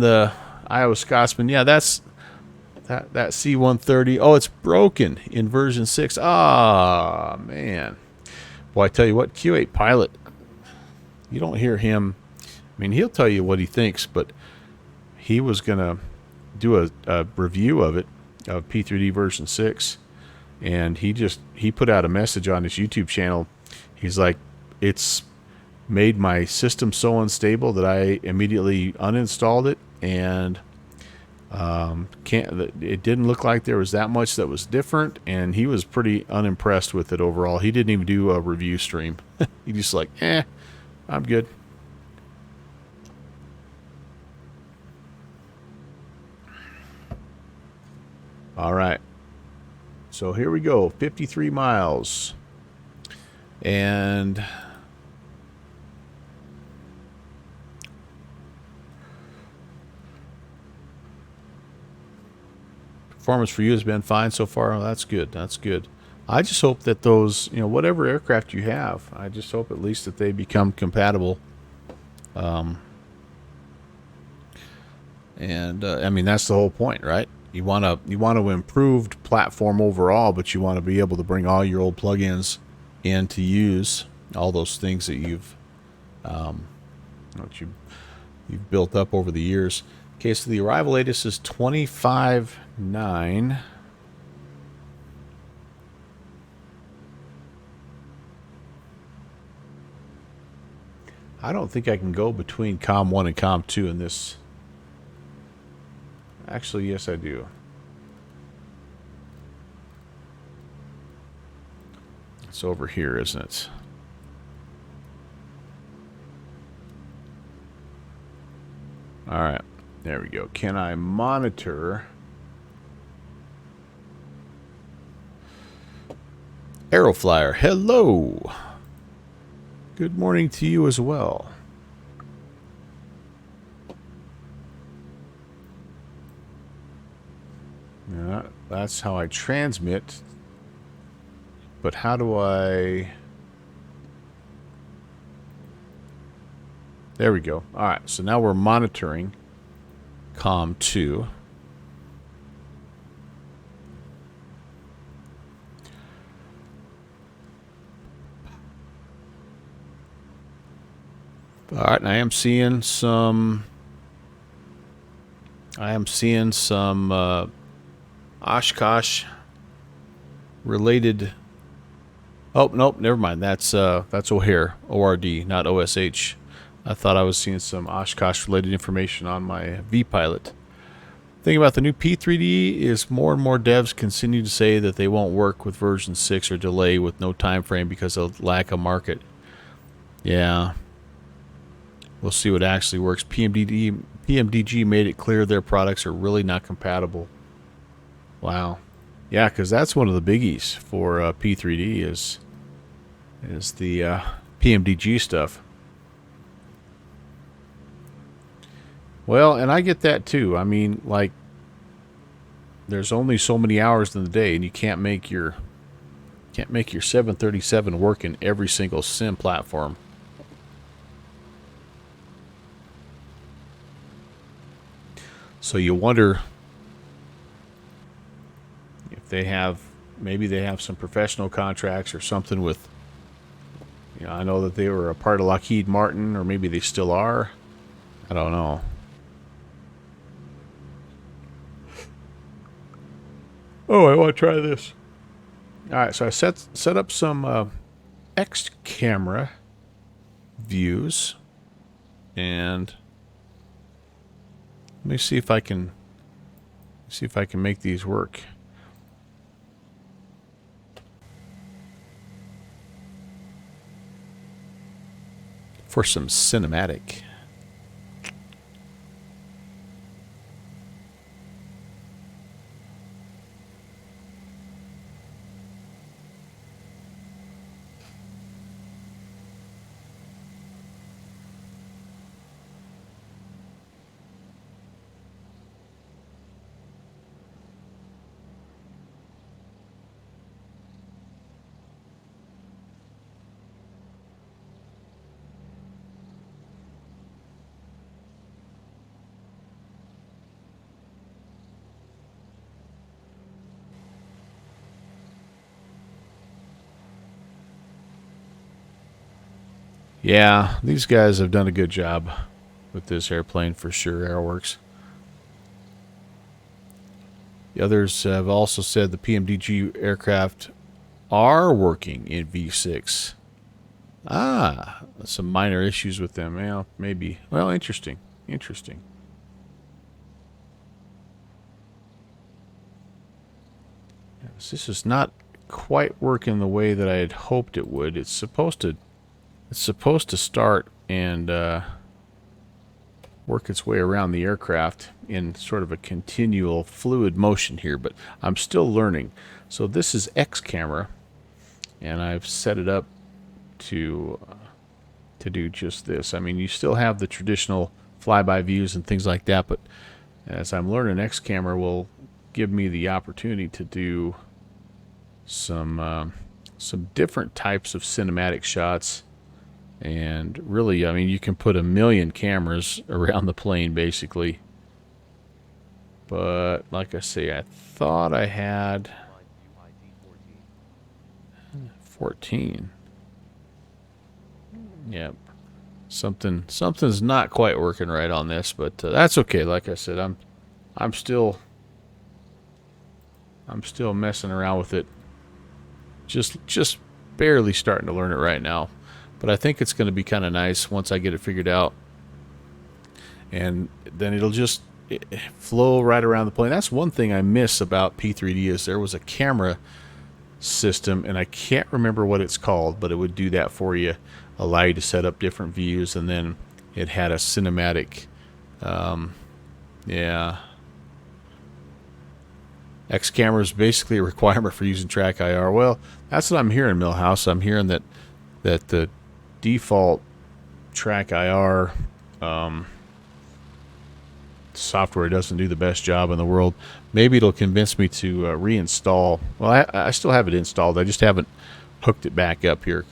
the Iowa Scotsman, that's that C-130. Oh, it's broken in version 6. Ah, man. Well, I tell you what, Q8 Pilot, you don't hear him. I mean, he'll tell you what he thinks, but he was going to do a review of it, of P3D version 6. And he put out a message on his YouTube channel. He's like, it's made my system so unstable that I immediately uninstalled it, and It didn't look like there was that much that was different, and he was pretty unimpressed with it overall. He didn't even do a review stream. He just like, I'm good. All right. So here we go, 53 miles. And performance for you has been fine so far. Oh, that's good. That's good. I just hope that those, whatever aircraft you have, I just hope at least that they become compatible. I mean, that's the whole point, right? You want to improved platform overall, but you want to be able to bring all your old plugins in to use all those things that you've built up over the years. Okay, so the arrival latest is 25.9. I don't think I can go between COM 1 and COM 2 in this. Actually, yes, I do. It's over here, isn't it? All right. There we go. Can I monitor Aeroflyer? Hello. Good morning to you as well. Yeah, that's how I transmit. But how do I... There we go. All right, so now we're monitoring COM 2. All right, and I am seeing some Oshkosh related. Oh, nope, never mind. That's O'Hare, ORD, not OSH. I thought I was seeing some Oshkosh related information on my V-Pilot. Thing about the new P3D is more and more devs continue to say that they won't work with version 6 or delay with no time frame because of lack of market. Yeah. We'll see what actually works. PMDG made it clear their products are really not compatible. Wow. Yeah, because that's one of the biggies for P3D is the PMDG stuff. Well, and I get that too. I mean, like, there's only so many hours in the day, and you can't make your 737 work in every single sim platform. So you wonder if maybe they have some professional contracts or something with, I know that they were a part of Lockheed Martin, or maybe they still are. I don't know. Oh, I want to try this. All right, so I set up some X camera views, and let me see if I can make these work. For some cinematic. Yeah, these guys have done a good job with this airplane for sure, Aeroworx. The others have also said the PMDG aircraft are working in V6. Ah, some minor issues with them. Yeah, maybe. Well, interesting. Interesting. This is not quite working the way that I had hoped it would. It's supposed to start and work its way around the aircraft in sort of a continual fluid motion here, but I'm still learning. So this is X camera, and I've set it up to do just this. I mean, you still have the traditional flyby views and things like that, but as I'm learning, X camera will give me the opportunity to do some different types of cinematic shots. And really, I mean, you can put 1,000,000 cameras around the plane, basically. But, like I say, I thought I had 14. Yep. Something's not quite working right on this, but that's okay. Like I said, I'm still messing around with it. Just barely starting to learn it right now. But I think it's going to be kind of nice once I get it figured out. And then it'll just flow right around the plane. That's one thing I miss about P3D is there was a camera system, and I can't remember what it's called, but it would do that for you, allow you to set up different views, and then it had a cinematic, yeah. X camera is basically a requirement for using Track IR. Well, that's what I'm hearing, Millhouse. I'm hearing that the default Track IR software doesn't do the best job in the world. Maybe it'll convince me to reinstall. Well, I still have it installed. I just haven't hooked it back up here.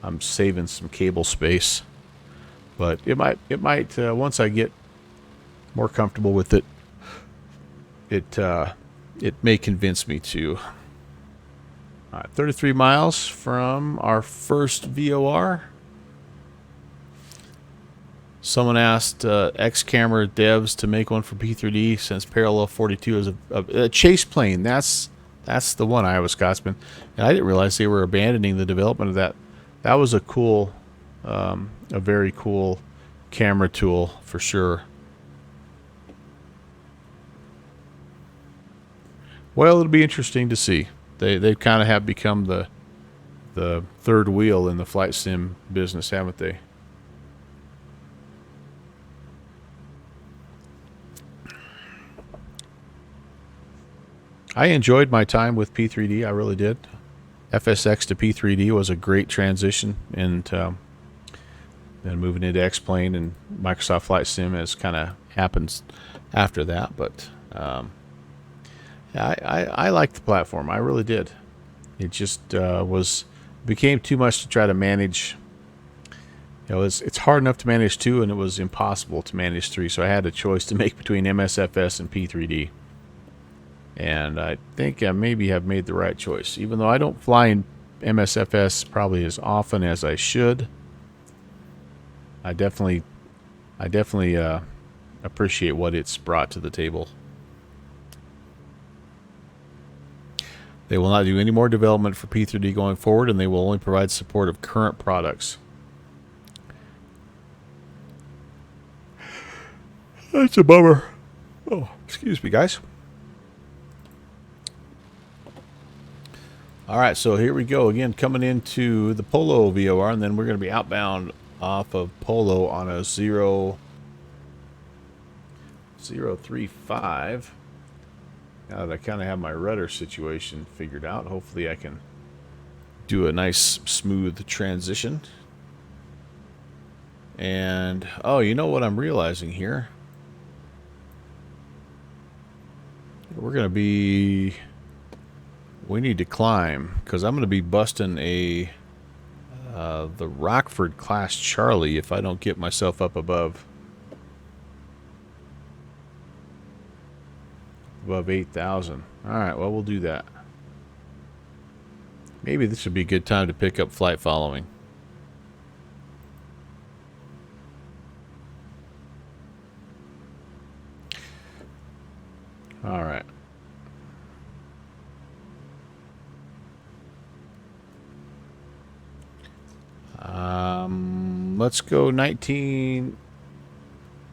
I'm saving some cable space, but it might once I get more comfortable with it, it may convince me to. All right, 33 miles from our first VOR. Someone asked X camera devs to make one for P3D since Parallel 42 is a chase plane. That's the one, Iowa Scotsman. And I didn't realize they were abandoning the development of that. That was a cool, a very cool camera tool for sure. Well, it'll be interesting to see. They kind of have become the third wheel in the flight sim business, haven't they? I enjoyed my time with P3D. I really did. FSX to P3D was a great transition, and then moving into X-Plane and Microsoft Flight Sim has kind of happens after that. But I liked the platform. I really did. It just became too much to try to manage. You know, it's hard enough to manage 2, and it was impossible to manage 3. So I had a choice to make between MSFS and P3D. And I think I maybe have made the right choice. Even though I don't fly in MSFS probably as often as I should, I definitely appreciate what it's brought to the table. They will not do any more development for P3D going forward, and they will only provide support of current products. That's a bummer. Oh, excuse me, guys. All right, so here we go again, coming into the Polo VOR, and then we're going to be outbound off of Polo on a 035. Now that I kind of have my rudder situation figured out, hopefully I can do a nice smooth transition. And oh, you know what I'm realizing here? We need to climb, because I'm going to be busting the Rockford class Charlie if I don't get myself up above 8,000. Alright, well, we'll do that. Maybe this would be a good time to pick up flight following. Alright. Let's go 19.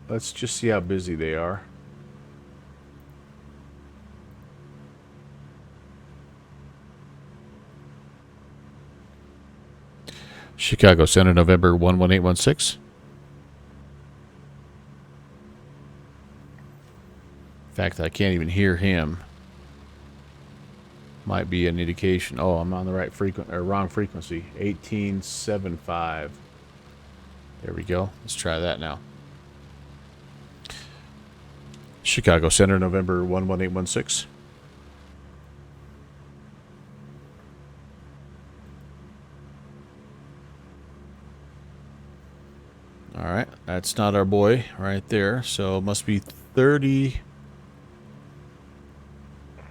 Let's just see how busy they are. Chicago Center, November 11816. In fact, I can't even hear him. Might be an indication. Oh, I'm on the right frequency, or wrong frequency. 1875. There we go. Let's try that now. Chicago Center, November 11816. All right, that's not our boy right there, so it must be 30.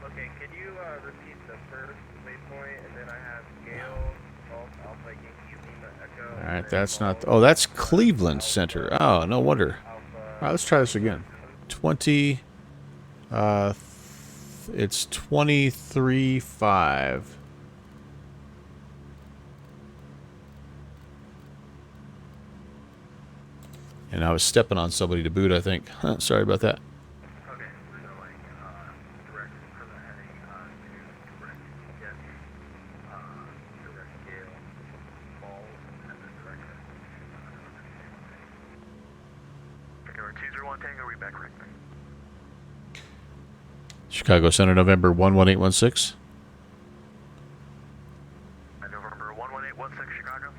Okay, can you repeat the first waypoint, and then I have Gale, Golf, Alpha, Yankee, Lima, Echo. All right, that's not. Oh, that's Cleveland Center. Oh, no wonder. All right, let's try this again. 20. It's 23.5. And I was stepping on somebody to boot, I think. Sorry about that. Okay, so like, direct for the heading, to direct get, direct Gale, balls, and then direct heading. Okay, we're 201 Tango, we back right. Chicago Center, November 11816. November 11816, Chicago.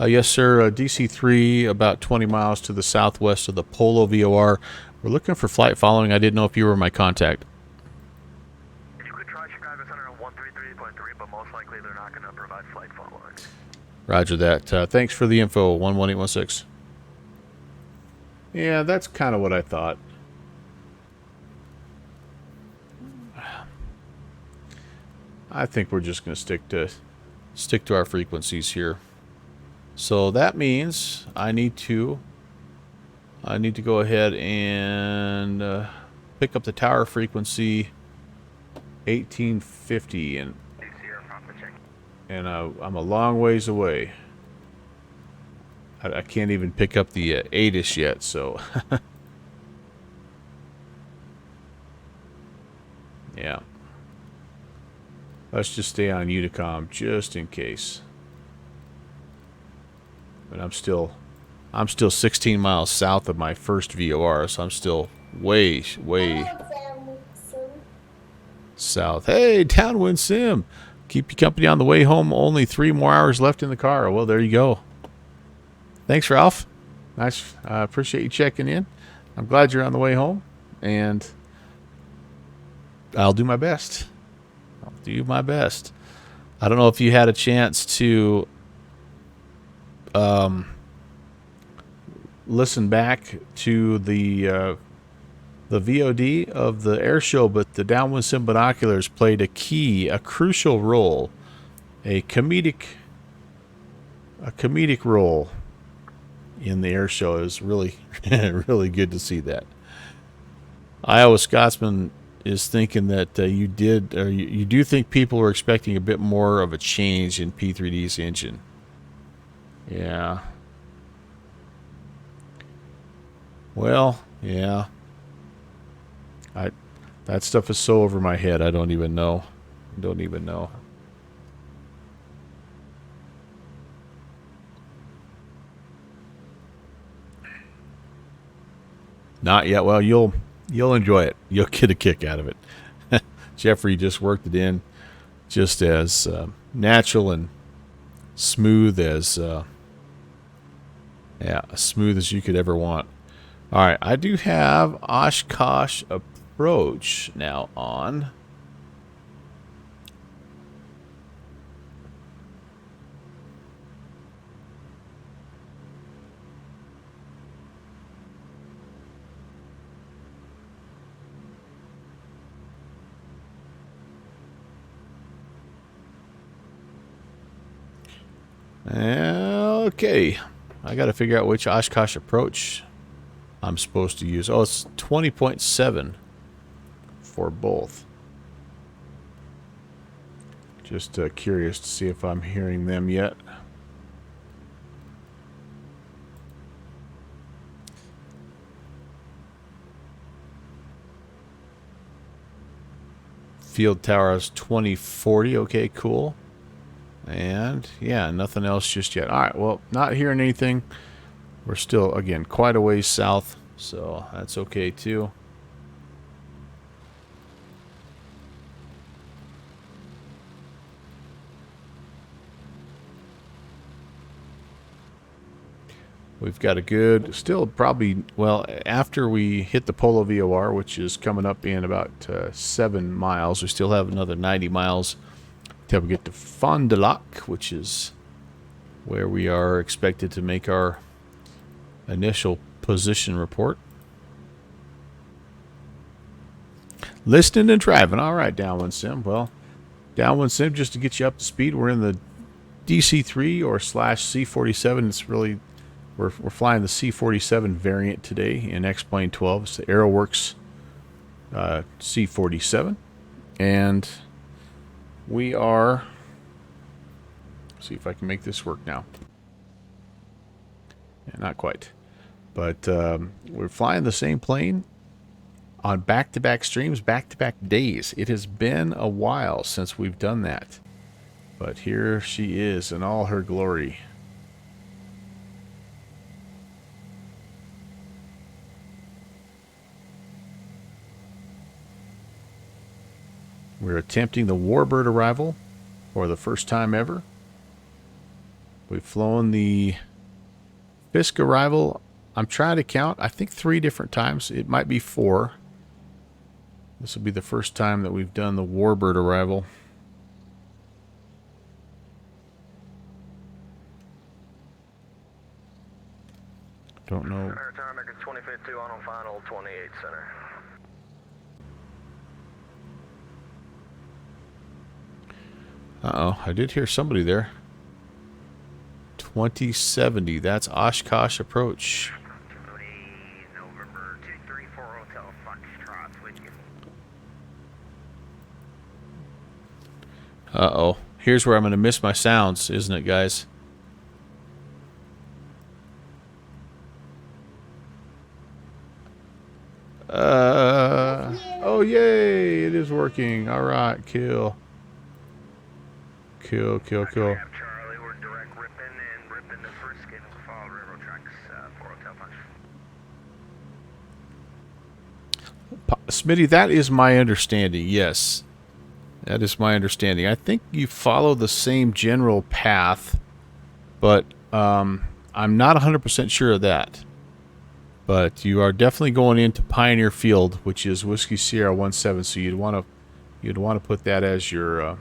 Yes, sir. DC-3, about 20 miles to the southwest of the Polo VOR. We're looking for flight following. I didn't know if you were my contact. You could try Chicago Center on 133.3, but most likely they're not going to provide flight following. Roger that. Thanks for the info, 11816. Yeah, that's kind of what I thought. I think we're just going to stick to our frequencies here. So that means I need to go ahead and pick up the tower frequency 1850, and I'm a long ways away. I can't even pick up the 8ish yet, so yeah. Let's just stay on Unicom just in case. But I'm still 16 miles south of my first VOR, so I'm still way south. Hey, Downwind Sim. Keep you company on the way home. Only 3 more hours left in the car. Well, there you go. Thanks, Ralph. Nice. I appreciate you checking in. I'm glad you're on the way home, and I'll do my best. I don't know if you had a chance to listen back to the VOD of the air show, but the Downwind Sim binoculars played a crucial role, a comedic role in the air show. It was really really good to see that. Iowa Scotsman is thinking that you do think people were expecting a bit more of a change in P3D's engine. Yeah. Well, yeah. That stuff is so over my head. I don't even know. Not yet. Well, you'll enjoy it. You'll get a kick out of it. Jeffrey just worked it in just as natural and smooth as smooth as you could ever want. All right, I do have Oshkosh approach now on. Okay, I got to figure out which Oshkosh approach I'm supposed to use. Oh, it's 20.7 for both. Just curious to see if I'm hearing them yet. Field tower is 2040. Okay, cool. And yeah, nothing else just yet. All right, well, not hearing anything. We're still, again, quite a ways south, so that's okay too. We've got a good, still probably, well, after we hit the Polo VOR, which is coming up in about 7 miles, we still have another 90 miles till we get to Fond du Lac, which is where we are expected to make our initial position report. Listening and driving. All right, Downwind Sim. Well, Downwind Sim, just to get you up to speed, we're in the DC-3 or slash C-47. It's really, we're flying the C-47 variant today in X-Plane 12. It's the Aeroworx C-47. And we are, see if I can make this work now. Yeah, not quite. But we're flying the same plane on back-to-back streams, back-to-back days. It has been a while since we've done that. But here she is in all her glory. We're attempting the Warbird arrival for the first time ever. We've flown the Fisk arrival. I'm trying to count, I think 3 different times. It might be 4. This will be the first time that we've done the Warbird arrival. Don't know. Tarmac is 2052 on final 28 center. Uh-oh, I did hear somebody there. 2070, that's Oshkosh approach. November 234 Hotel Foxtrot, switch. Uh-oh. Here's where I'm going to miss my sounds, isn't it, guys? Oh, yay! It is working. All right, kill. Kill. Charlie, we're direct ripping the first skin of fall railroad tracks for Hotel Fox. Smitty, that is my understanding, yes. That is my understanding. I think you follow the same general path, but I'm not 100% sure of that. But you are definitely going into Pioneer Field, which is Whiskey Sierra 17, so you'd want to put that as your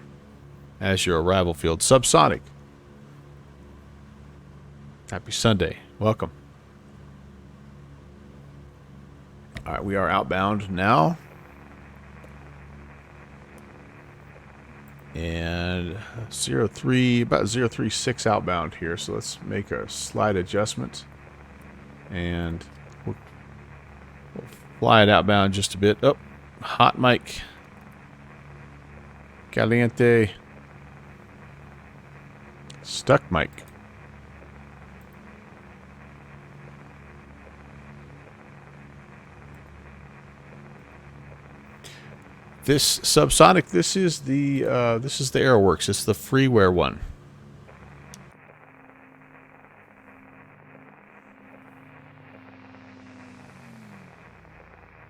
arrival field. Subsonic. Happy Sunday. Welcome. All right, we are outbound now. And 03, about 036 outbound here. So let's make a slight adjustment. And we'll fly it outbound just a bit. Oh, hot mic. Caliente. Stuck mic. This subsonic, this is the Aeroworx. It's the freeware one.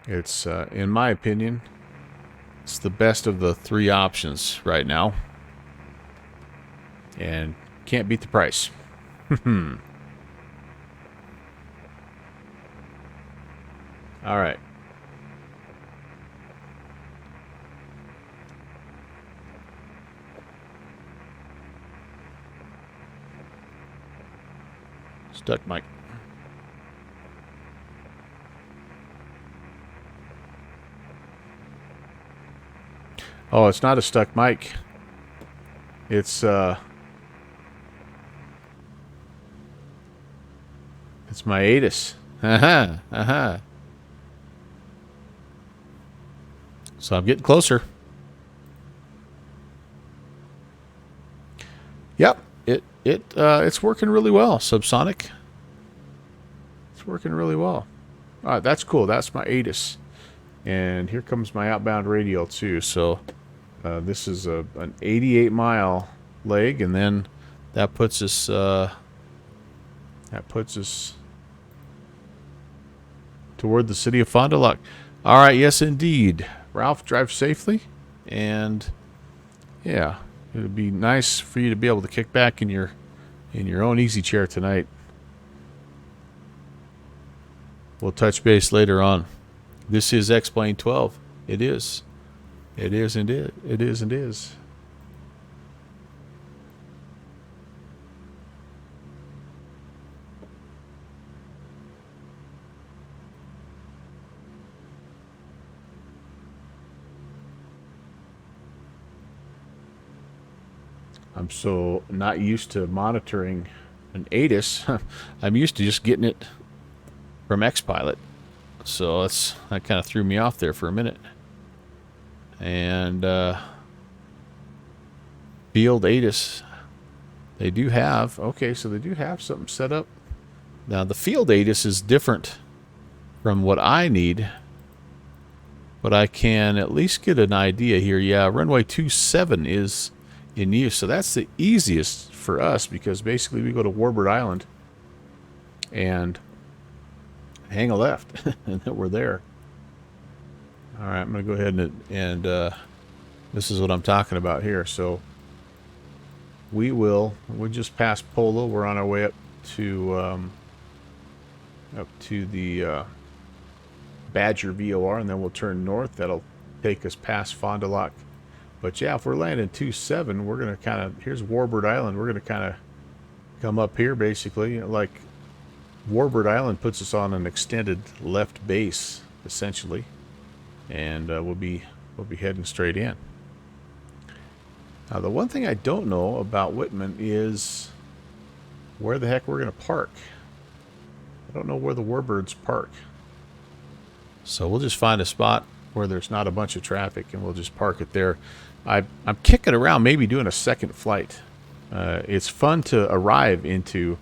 It's in my opinion, it's the best of the 3 options right now. And can't beat the price. All right. Stuck mic. Oh, it's not a stuck mic. It's my ATIS. So I'm getting closer. Yep. It's working really well, Subsonic. It's working really well. All right, that's cool. That's my ATIS. And here comes my outbound radial too. So this is an 88 mile leg, and then that puts us toward the city of Fond du Lac. All right, yes indeed. Ralph, drive safely, and yeah, it would be nice for you to be able to kick back in your own easy chair tonight. We'll touch base later on. This is X-Plane 12. It is. It is and it. It is and is. I'm so not used to monitoring an ATIS. I'm used to just getting it from XPilot. So that kind of threw me off there for a minute. And field ATIS, they do have, okay, so they do have something set up. Now the field ATIS is different from what I need, but I can at least get an idea here. Yeah, runway 27 is in use, so that's the easiest for us because basically we go to Warbird Island and hang a left and then we're there. All right, I'm going to go ahead and this is what I'm talking about here. So we just passed Polo. We're on our way up to the Badger VOR, and then we'll turn north. That'll take us past Fond du Lac. But yeah, if we're landing 27, we're going to kind of, here's Warbird Island. We're going to kind of come up here basically. Like Warbird Island puts us on an extended left base essentially, and we'll be heading straight in. Now the one thing I don't know about Whitman is where the heck we're going to park. I don't know where the Warbirds park. So we'll just find a spot where there's not a bunch of traffic and we'll just park it there. I'm kicking around maybe doing a second flight. It's fun to arrive into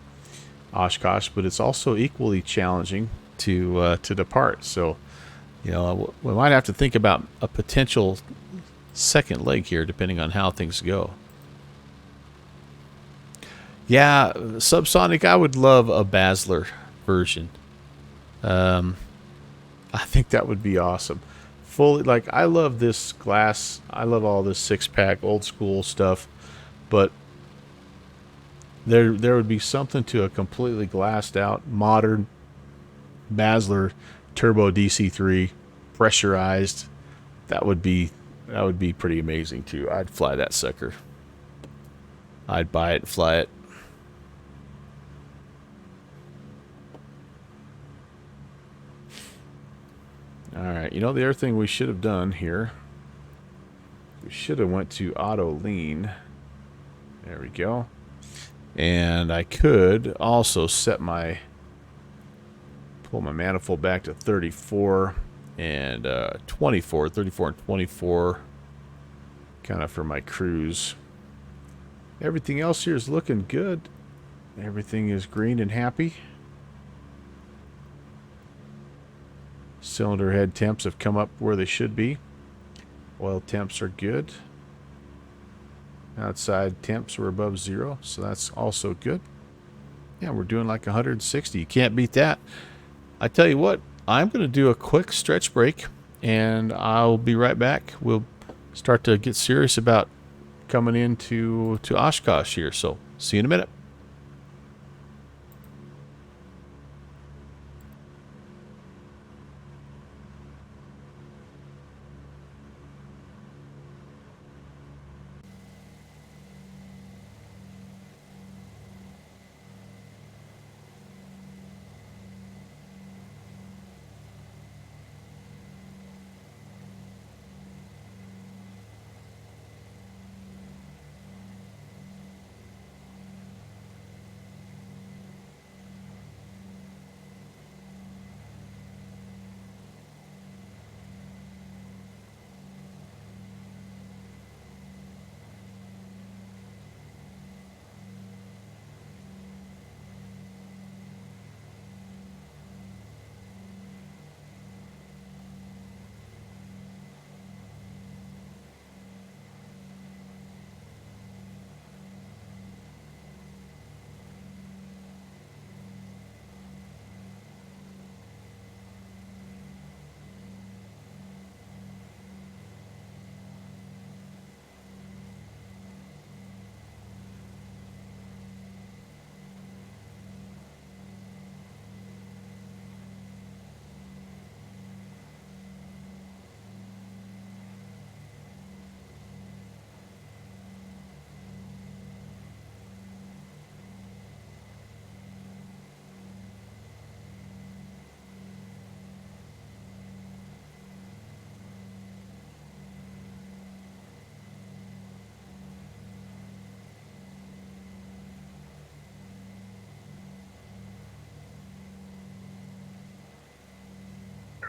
Oshkosh, but it's also equally challenging to depart. So, you know, we might have to think about a potential second leg here depending on how things go. Yeah, subsonic, I would love a Basler version. I think that would be awesome. Fully, like, I love this glass. I love all this six-pack old school stuff, but there would be something to a completely glassed out modern Basler turbo DC3 pressurized. That would be pretty amazing too. I'd fly that sucker. I'd buy it and fly it. Alright, you know the other thing we should have done here, we should have went to auto lean. There we go. And I could also pull my manifold back to 34 and 24 and 24 kind of for my cruise. Everything else here is looking good. Everything is green and happy. Cylinder head temps have come up where they should be. Oil temps are good. Outside temps were above 0, so that's also good. Yeah, we're doing like 160. You can't beat that. I tell you what, I'm going to do a quick stretch break, and I'll be right back. We'll start to get serious about coming into Oshkosh here, so see you in a minute.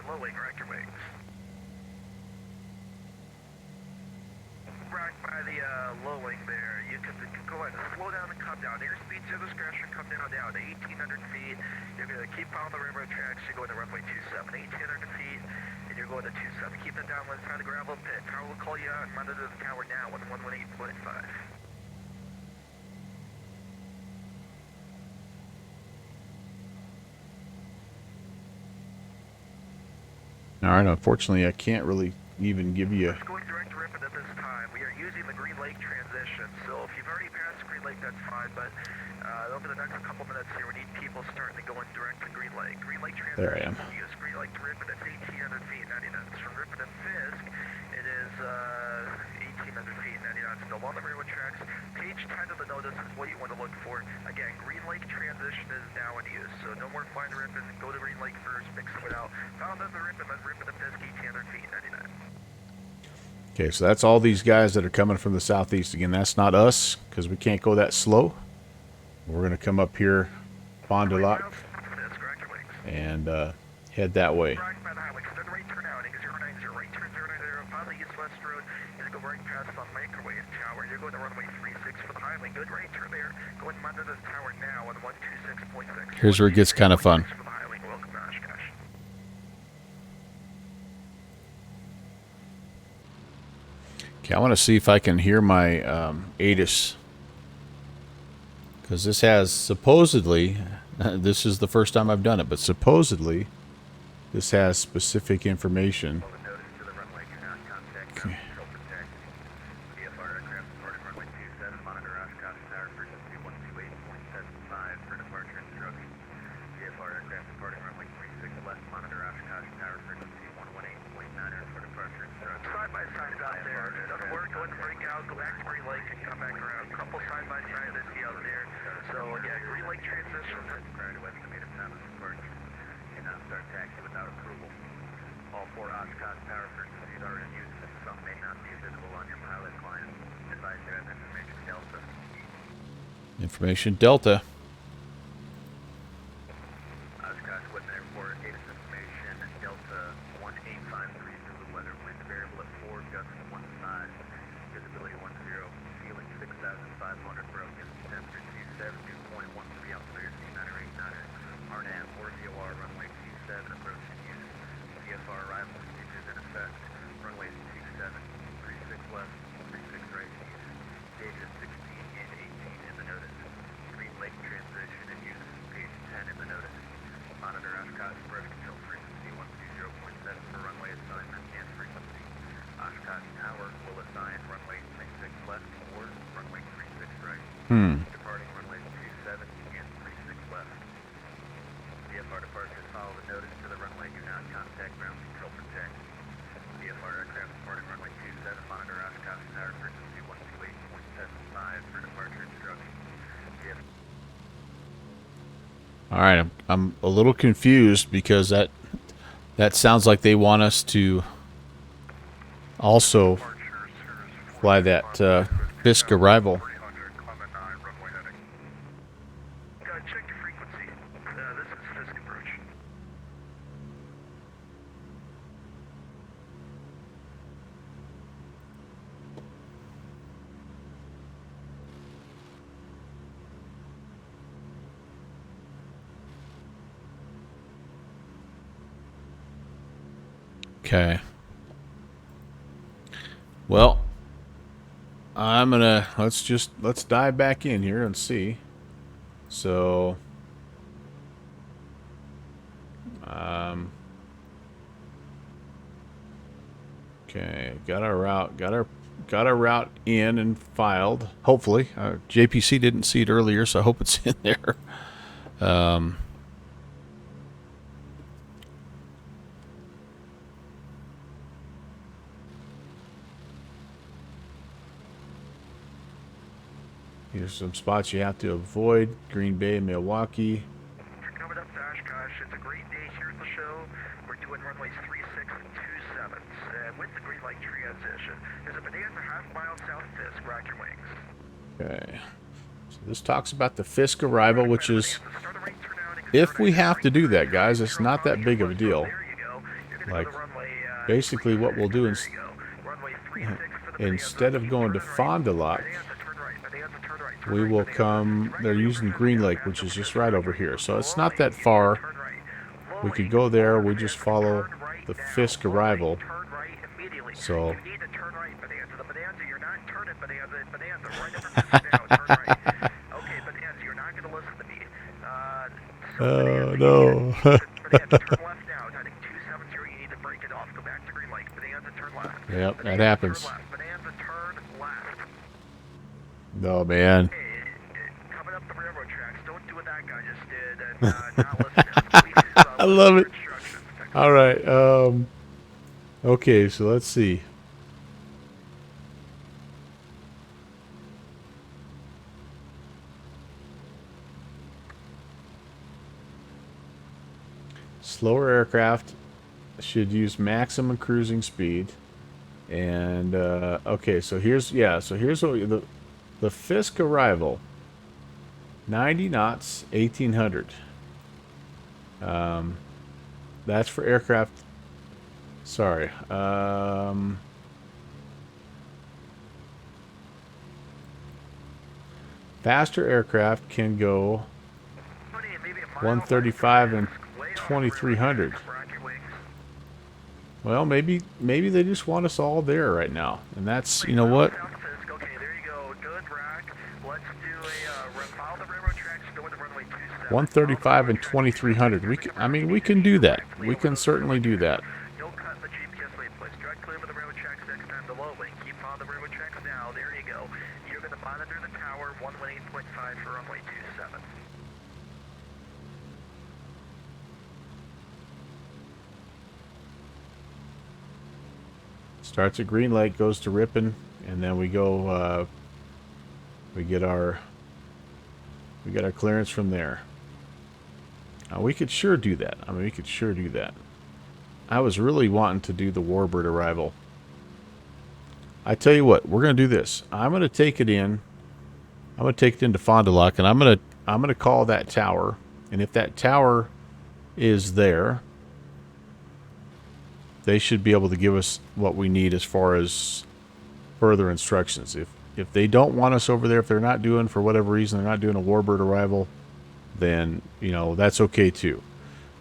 low wing, rack your wings. Right by the low wing there, you can go ahead and slow down and come down. Airspeed's your discretion, come down to 1,800 feet. You're going to keep on the railroad tracks, you're going to runway 27, 1,800 feet, and you're going to 27. Keep it down one side of the gravel pit. Tower will call you out and monitor the tower now on 118.5. All right, unfortunately, I can't really even give you a... Going direct to Ripon at this time. We are using the Green Lake transition, so if you've already passed Green Lake, that's fine, but over the next couple minutes here, we need people starting to go in direct to Green Lake. Green Lake transition. There I am. Use Green Lake to Ripon, it's 1,800 feet, 90 knots. From Ripon to Fisk, it is 1,800 feet, 90 knots. Still on the railroad tracks. Page 10 of the notice is what you want to look for. Again, Green Lake transition is now in use, so no more flying to Ripon. Go to Green Lake first, mix it out. Found on the Ripon, then Ripon to Fisk, 1,800 feet, 90 knots. Okay, so that's all these guys that are coming from the southeast. Again, that's not us, because we can't go that slow. We're going to come up here, Fond du Lac, and head that way. Right by the highway, so right turn out, 090, right turn 090, follow the east-west road, and go right past the microwave tower. You're going to runway 36 for the highway. Good right turn there. Go and monitor the tower now on 126.6. Here's where it gets kind of fun. For the highway. Welcome to Oshkosh. Okay, I want to see if I can hear my ATIS. Because this has supposedly, this is the first time I've done it, but supposedly this has specific information. Okay. Information Delta. Oshkosh West Airport, ATIS information, Delta 1853 Zulu weather, wind variable at 4, gust 1 knot, visibility 10, ceiling 6,500, broken, temperature T7, 2.13 altimeter, C989, RNAV 4VOR, runway T7, approaching use, VFR arrival procedures in effect, runways 27, 36 left, 36 right, stages 16 and 18 in the notice. Green Lake transition in use, page 10 in the notice. Monitor Oshkosh brush control frequency 120.7 for runway assignment and frequency. Oshkosh Tower will assign runway 36 left or runway 36 right. Departing runways 27 and 36 left. VFR departures follow the notice to the runway. Do not contact ground control protect. VFR aircraft departing runway 27. Monitor Oshkosh Tower frequency 128.75 for departure instructions. All right, I'm a little confused because that sounds like they want us to also fly that Fisk arrival. Check your frequency. This is Fisk approach. Okay. Well, I'm gonna let's dive back in here and see. So, okay, got our route in and filed. Hopefully, JPC didn't see it earlier, so I hope it's in there. Here's some spots you have to avoid. Green Bay, Milwaukee. We're coming up to Oshkosh. It's a great day here at the show. We're doing runways 36 and 27 with the Green Lake transition. There's a banana half-mile south Fisk. Rock your wings. Okay. So this talks about the Fisk arrival, which is, if we have to do that, guys, it's not that big of a deal. There you go. You're Like, basically what we'll do is, instead of going to Fond du Lac, we will come, they're using Green Lake, which is just right over here. So it's not that far. We could go there, we just follow the Fisk arrival. So oh no. Yep, that happens. No, man. Coming up the railroad tracks, don't do what that guy just did and not listen to him. Please, I love it. instructions. All right. Okay, so let's see. Slower aircraft should use maximum cruising speed. And okay, so here's what the Fisk arrival. 90 knots, 1800. That's for aircraft. Sorry. Faster aircraft can go 135 and 2300. Well, maybe they just want us all there right now, and that's, you know what? Okay, there you go. Good rack. Let's do follow the railroad tracks, go with the runway 27. 135 and 2300. I mean, we can do that. We can certainly do that. Don't cut the GPS waypoints. Direct clear with the railroad tracks next time to low wing. Keep on the railroad tracks now. There you go. You're going to monitor the tower 118.5 for runway 27. Starts at Green Lake, goes to Ripon, and then we go. We get our clearance from there. We could sure do that. I mean, we could sure do that. I was really wanting to do the Warbird arrival. I tell you what, we're gonna do this. I'm gonna take it in. I'm gonna take it into Fond du Lac, and I'm gonna call that tower. And if that tower is there, they should be able to give us what we need as far as further instructions. If they don't want us over there, if they're not doing, for whatever reason, they're not doing a Warbird arrival, then, you know, that's okay too.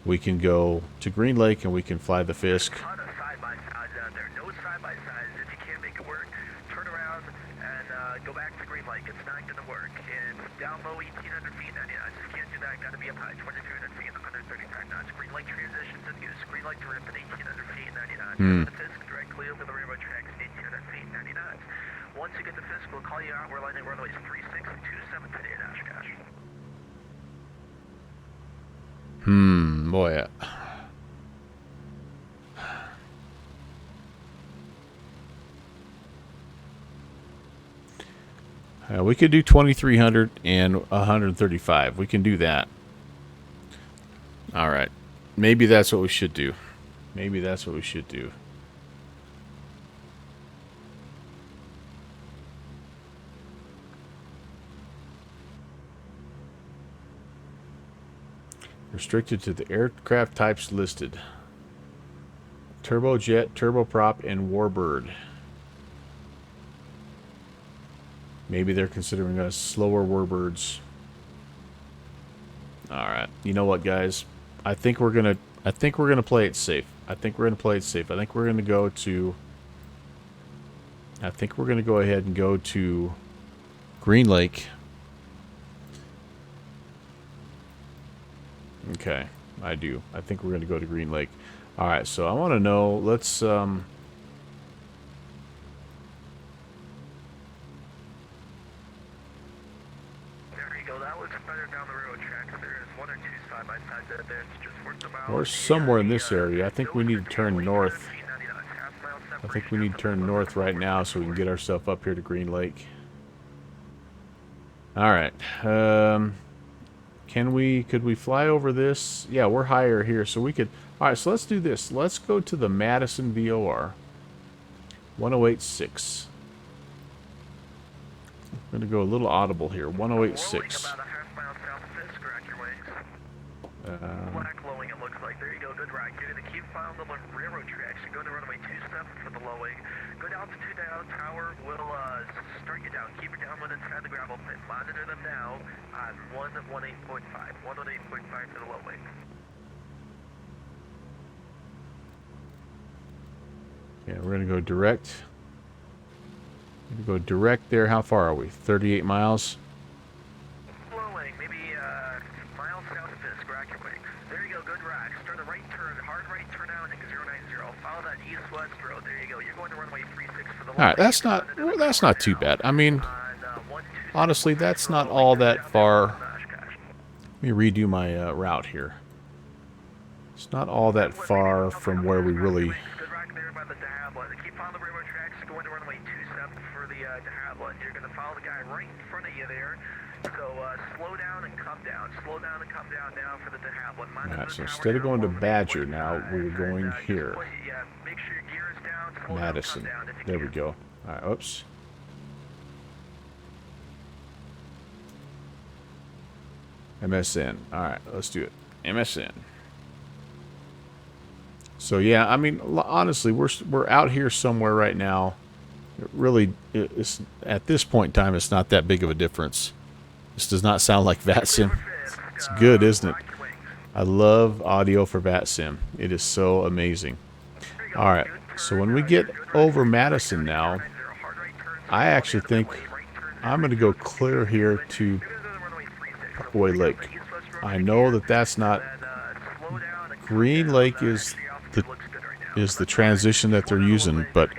We can go to Green Lake and we can fly the Fisk. A ton of side-by-sides out there. No side-by-sides. If you can't make it work, turn around and go back to Green Lake. It's not going to work. And down low, 1,800 feet, 90 knots. If you can't do that, got to be up high, 2,300 feet, 135 knots. Green Lake transitions in use. Green Lake to Ripon, 1,800 feet, 90 knots. The Fisk direct clear over the railroad tracks, 1,800 feet, 90 knots. Once you get the Fisk, we'll call you out. We're landing runways 36 and 27 today at Oshkosh. Boy. We could do 2,300 and 135. We can do that. All right. Maybe that's what we should do. Maybe that's what we should do. Restricted to the aircraft types listed. Turbojet, turboprop, and Warbird. Maybe they're considering us slower Warbirds. Alright. You know what, guys? I think we're gonna play it safe. I think we're gonna go to ahead and go to Green Lake. Okay, I do. I think we're going to go to Green Lake. All right, so I want to know, let's There you go. That looks better down the railroad tracks. There's one or two side-by-sides out there. It's just worth the mile. we're somewhere in this area. I think we need to turn north. I think we need to turn north right now so we can get ourselves up here to Green Lake. All right. Could we fly over this? Yeah, we're higher here, so we could. All right, so let's do this. Let's go to the Madison VOR. 1086. I'm going to go a little audible here. 1086. About a half mile south of Fisk, rack your wings. Black glowing, it looks like. There you go. Good rock. You're going to keep following them on railroad tracks. You're going to runway 27 for the low wing. Good altitude down tower. We'll start you down. Keep your downwind inside the gravel pit. Monitor them now on 118.5. 118.5 for the low wing. Yeah, we're going to go direct. Go direct there. How far are we? 38 miles. Flowing, maybe miles south of this, rack your wings. There you go, good rack. Start a right turn, hard right turn out into 090. Follow that east-west road. There you go. You're going to runway 36 for the. All right, that's not too bad. I mean, honestly, that's not all that far. Let me redo my route here. It's not all that far from where we really. Good rack there by the de Havilland. Keep following the railroad tracks. Going to runway 27 for the de Havilland. You're going to follow the guy right in front of you there. So slow down and come down. Slow down and come down now for the de Havilland. Alright, so instead of going to Badger now, we're going here. Yeah, make sure your gear is down. Slow Madison. down, come down if you There we can. go. Alright, oops. MSN. Alright, let's do it. MSN. So yeah, I mean, honestly, we're out here somewhere right now. It really, it's, at this point in time, it's not that big of a difference. This does not sound like VATSIM. It's good, isn't it? I love audio for VATSIM. It is so amazing. Alright, so when we get over Madison now, I actually think I'm going to go clear here to Parkway Lake. I know that that's not... Green Lake is the transition that they're using, but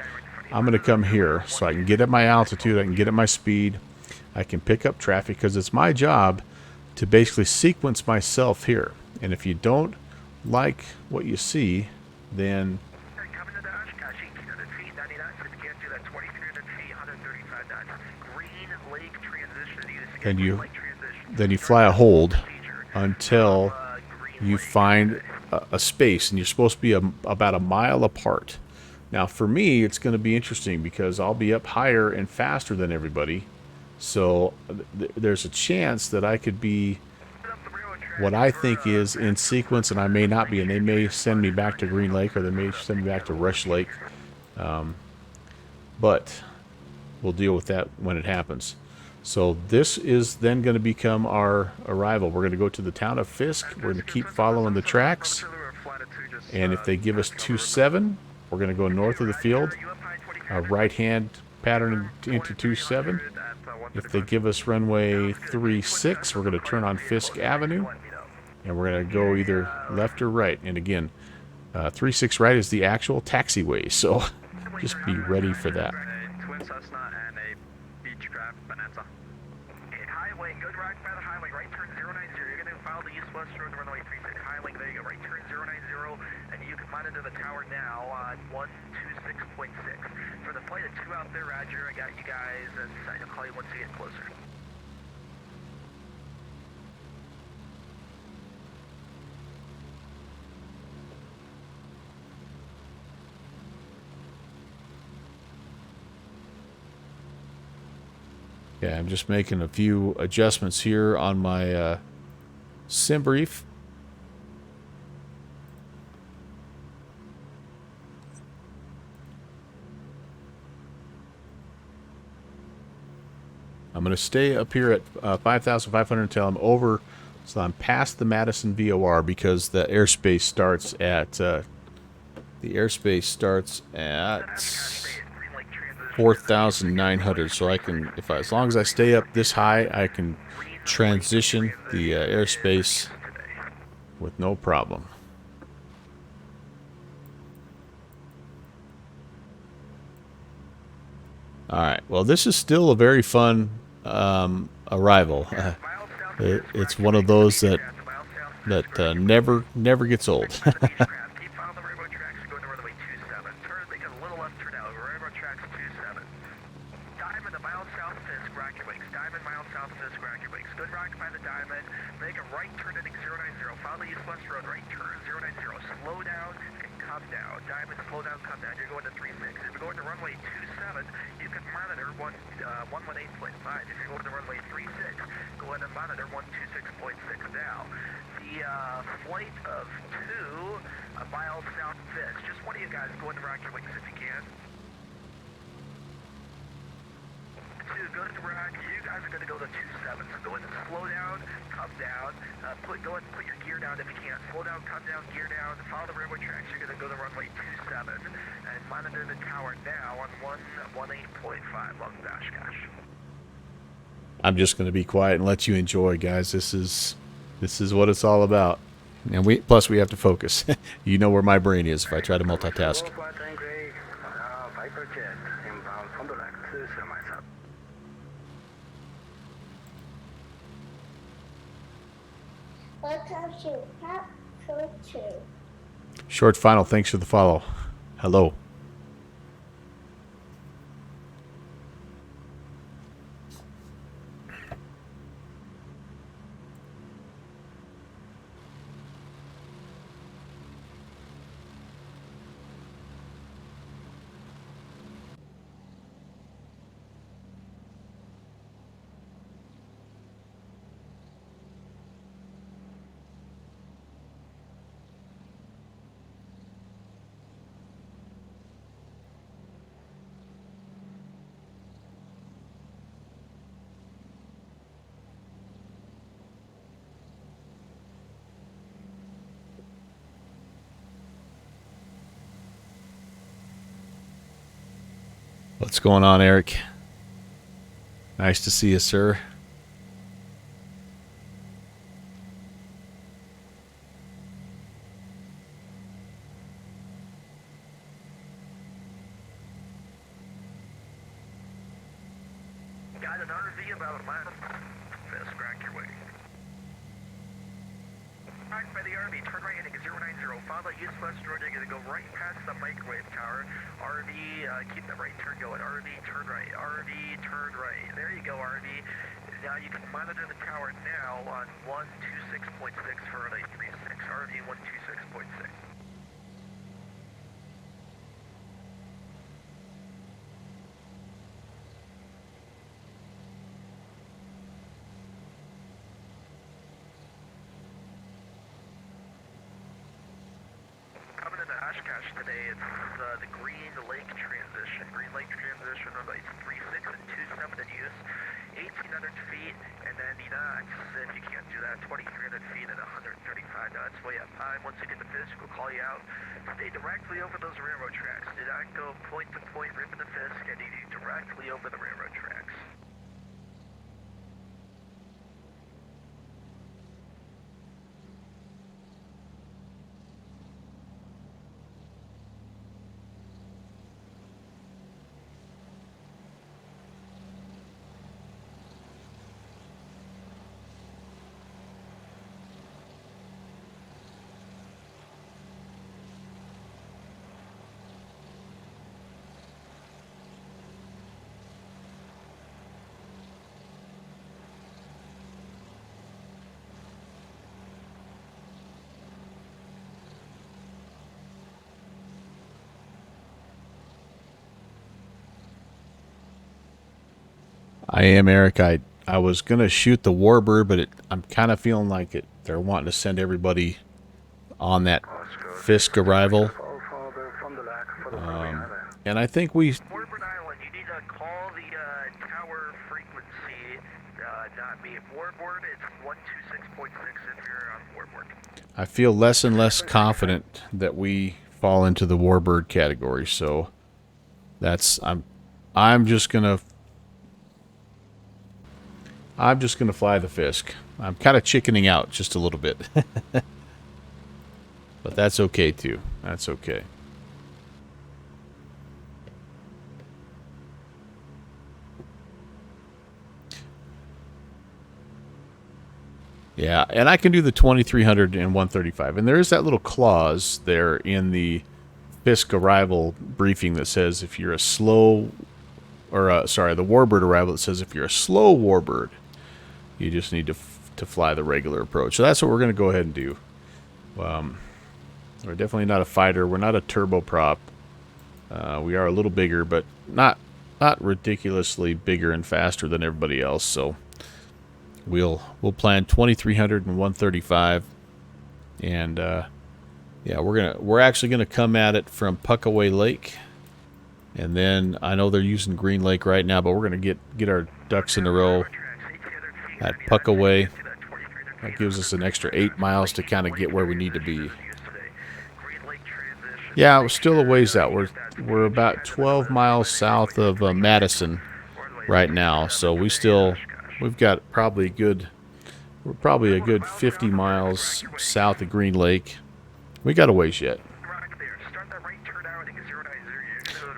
I'm going to come here so I can get at my altitude, I can get at my speed, I can pick up traffic, because it's my job to basically sequence myself here. And if you don't like what you see, then you fly a hold until you find a space, and you're supposed to be about a mile apart. Now for me, it's going to be interesting because I'll be up higher and faster than everybody, so there's a chance that I could be what I think is in sequence, and I may not be, and they may send me back to Green Lake, or they may send me back to Rush Lake, but we'll deal with that when it happens. So this is then going to become our arrival. We're going to go to the town of Fisk. We're going to keep following the tracks. And if they give us 27, we're going to go north of the field, right-hand pattern into 27. If they give us runway 36, we're going to turn on Fisk Avenue. And we're going to go either left or right. And again, 36 right is the actual taxiway. So just be ready for that. Highway, good right by the highway, right turn 090. You're going to follow the east-west road to runway 36. Highway, there you go, right turn 090, and you can monitor the tower now on 126.6. For the flight of 2 out there, Roger, I got you guys, and I'll call you once you get closer. Yeah, I'm just making a few adjustments here on my sim brief. I'm going to stay up here at 5,500 until I'm over, so I'm past the Madison VOR, because the airspace starts at 4,900, so I can, as long as I stay up this high, I can transition the airspace with no problem. Alright, well, this is still a very fun arrival. It's one of those that never gets old. Flight of 2 mile south Fisk. Just one of you guys go into rock your wings if you can. Two, go into rock. You guys are going to go to 27. So go in and slow down, come down. Go ahead and put your gear down if you can. Slow down, come down, gear down. Follow the railroad tracks. You're going to go to runway 27 and monitor the tower now on 118.5. Welcome to Oshkosh. I'm just going to be quiet and let you enjoy, guys. This is what it's all about. And plus we have to focus. You know where my brain is if I try to multitask. Short final, thanks for the follow. Hello. What's going on, Eric? Nice to see you, sir. Got an RV about a mile. Fisk, rack your way. Back by the RV, turn right heading 090. Follow east west road. You're going to go right past the microwave tower. RV, keep the right turn going. RV, turn right. RV, turn right. There you go, RV. Now you can monitor the tower now on 126.6 for 836. RV 126.6. Coming into Oshkosh today, it's the Green Lake transition. Green Lake transition on like 36 and 27 in use. 1,800 feet and 90 knots. If you can't do that, 2,300 feet at 135 knots. Way up high. Once you get the Fisk, we'll call you out. Stay directly over those railroad tracks. Do not go point to point, ripping the Fisk. I need you directly over the railroad tracks. I am, Eric. I was going to shoot the Warbird, but I'm kind of feeling like they're wanting to send everybody on that Fisk arrival. And I think we... Warbird Island, you need to call the tower frequency, not me. Warbird, it's 126.6 if you're on Warbird. I feel less and less confident that we fall into the Warbird category, so I'm just gonna fly the Fisk. I'm kind of chickening out just a little bit. But that's okay too. That's okay. Yeah, and I can do the 2300 and 135. And there is that little clause there in the Fisk arrival briefing that says if you're a slow, or sorry, the Warbird arrival that says if you're a slow Warbird, you just need to fly the regular approach. So that's what we're going to go ahead and do. We're definitely not a fighter. We're not a turboprop. We are a little bigger, but not ridiculously bigger and faster than everybody else. So we'll plan 2300 and 135, and Yeah, we're actually gonna come at it from Puckaway Lake, and then I know they're using Green Lake right now, but we're gonna get our ducks in a row at Puckaway. That gives us an extra 8 miles to kind of get where we need to be. Yeah, it was still a ways out. We're about 12 miles south of Madison right now, so we've got probably we're probably a good 50 miles south of Green Lake. We got a ways yet.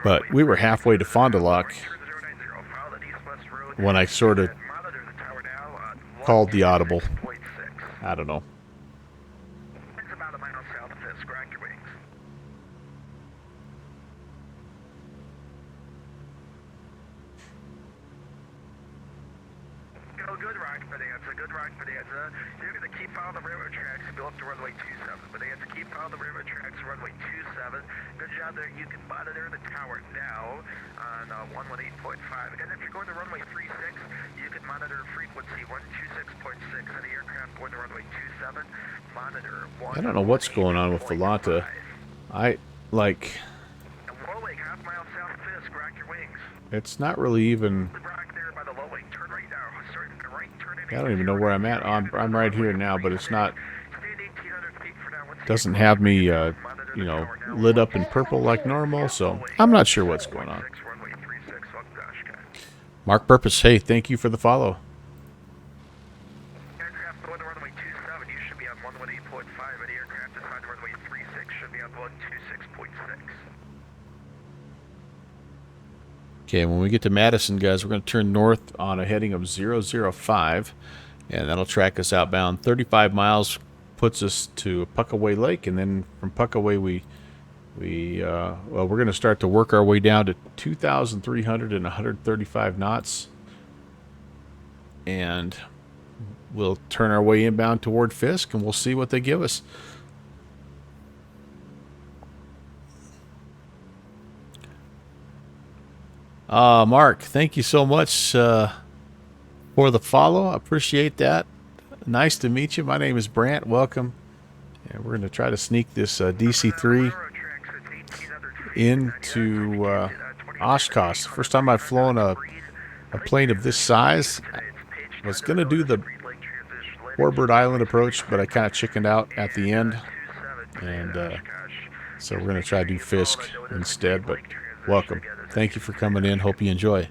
But we were halfway to Fond du Lac when I sort of called the audible. I don't know. It's about a mile south of Fisk. Rock your wings. Go good rock bonanza, good rock bonanza. You're going to keep on the railroad tracks and go up to runway 27. Bonanza, keep on the railroad tracks, runway 27. Good job there. You can monitor the tower now on 118.5. Again, if you're going to runway 36, you can monitor frequency 126.6 of the aircraft going to runway 27. Monitor 1. I don't know what's going on with Volanta. Low Lake, half mile south of Fisk. Rock your wings. It's not really even. Rock there by the Low Lake. Turn right now. Start right, turn in. I don't even know where I'm at. I'm right here now, but it's not. Doesn't have me, lit up in purple like normal. So I'm not sure what's going on. Mark Purpose, hey, thank you for the follow. Aircraft going to runway 27, you should be on 118.5, and the aircraft assigned to runway 36 should be on 126.6. Okay, when we get to Madison, guys, we're going to turn north on a heading of 005, and that'll track us outbound. 35 miles puts us to Puckaway Lake, and then from Puckaway we're going to start to work our way down to 2,335 knots, and we'll turn our way inbound toward Fisk, and we'll see what they give us. Mark, thank you so much for the follow. I appreciate that. Nice to meet you. My name is Brant. Welcome. And we're going to try to sneak this DC-3 into Oshkosh. First time I've flown a plane of this size. I was going to do the Warbird Island approach, but I kind of chickened out at the end. And so we're going to try to do Fisk instead, but welcome. Thank you for coming in. Hope you enjoy.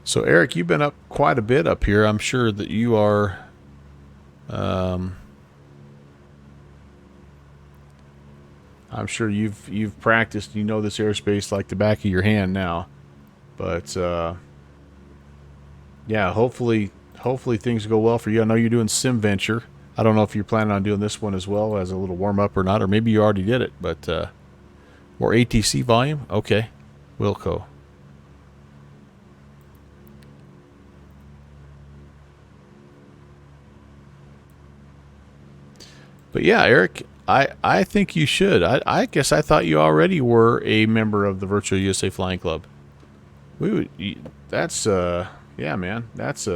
So, Eric, you've been up quite a bit up here. I'm sure that you are... I'm sure you've practiced. You know this airspace like the back of your hand now. But, yeah, hopefully things go well for you. I know you're doing SimVenture. I don't know if you're planning on doing this one as well as a little warm-up or not, or maybe you already did it. But more ATC volume? Okay. Wilco. But yeah, Eric, I think you should. I guess I thought you already were a member of the Virtual USA Flying Club. That's yeah, man. That's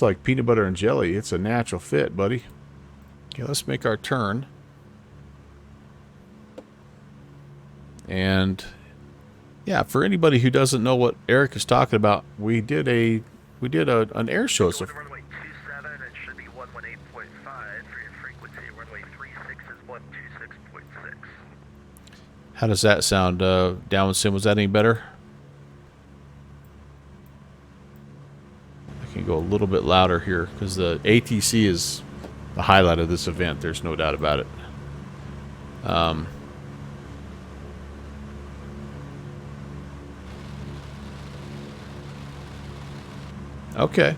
like peanut butter and jelly. It's a natural fit, buddy. Okay, let's make our turn. And yeah, for anybody who doesn't know what Eric is talking about, we did an air show. So Runway 27, it should be 118.5 for your frequency. Runway 36 is 126.6. how does that sound, down Sim? Was that any better? I can go a little bit louder here because the ATC is the highlight of this event. There's no doubt about it. Okay.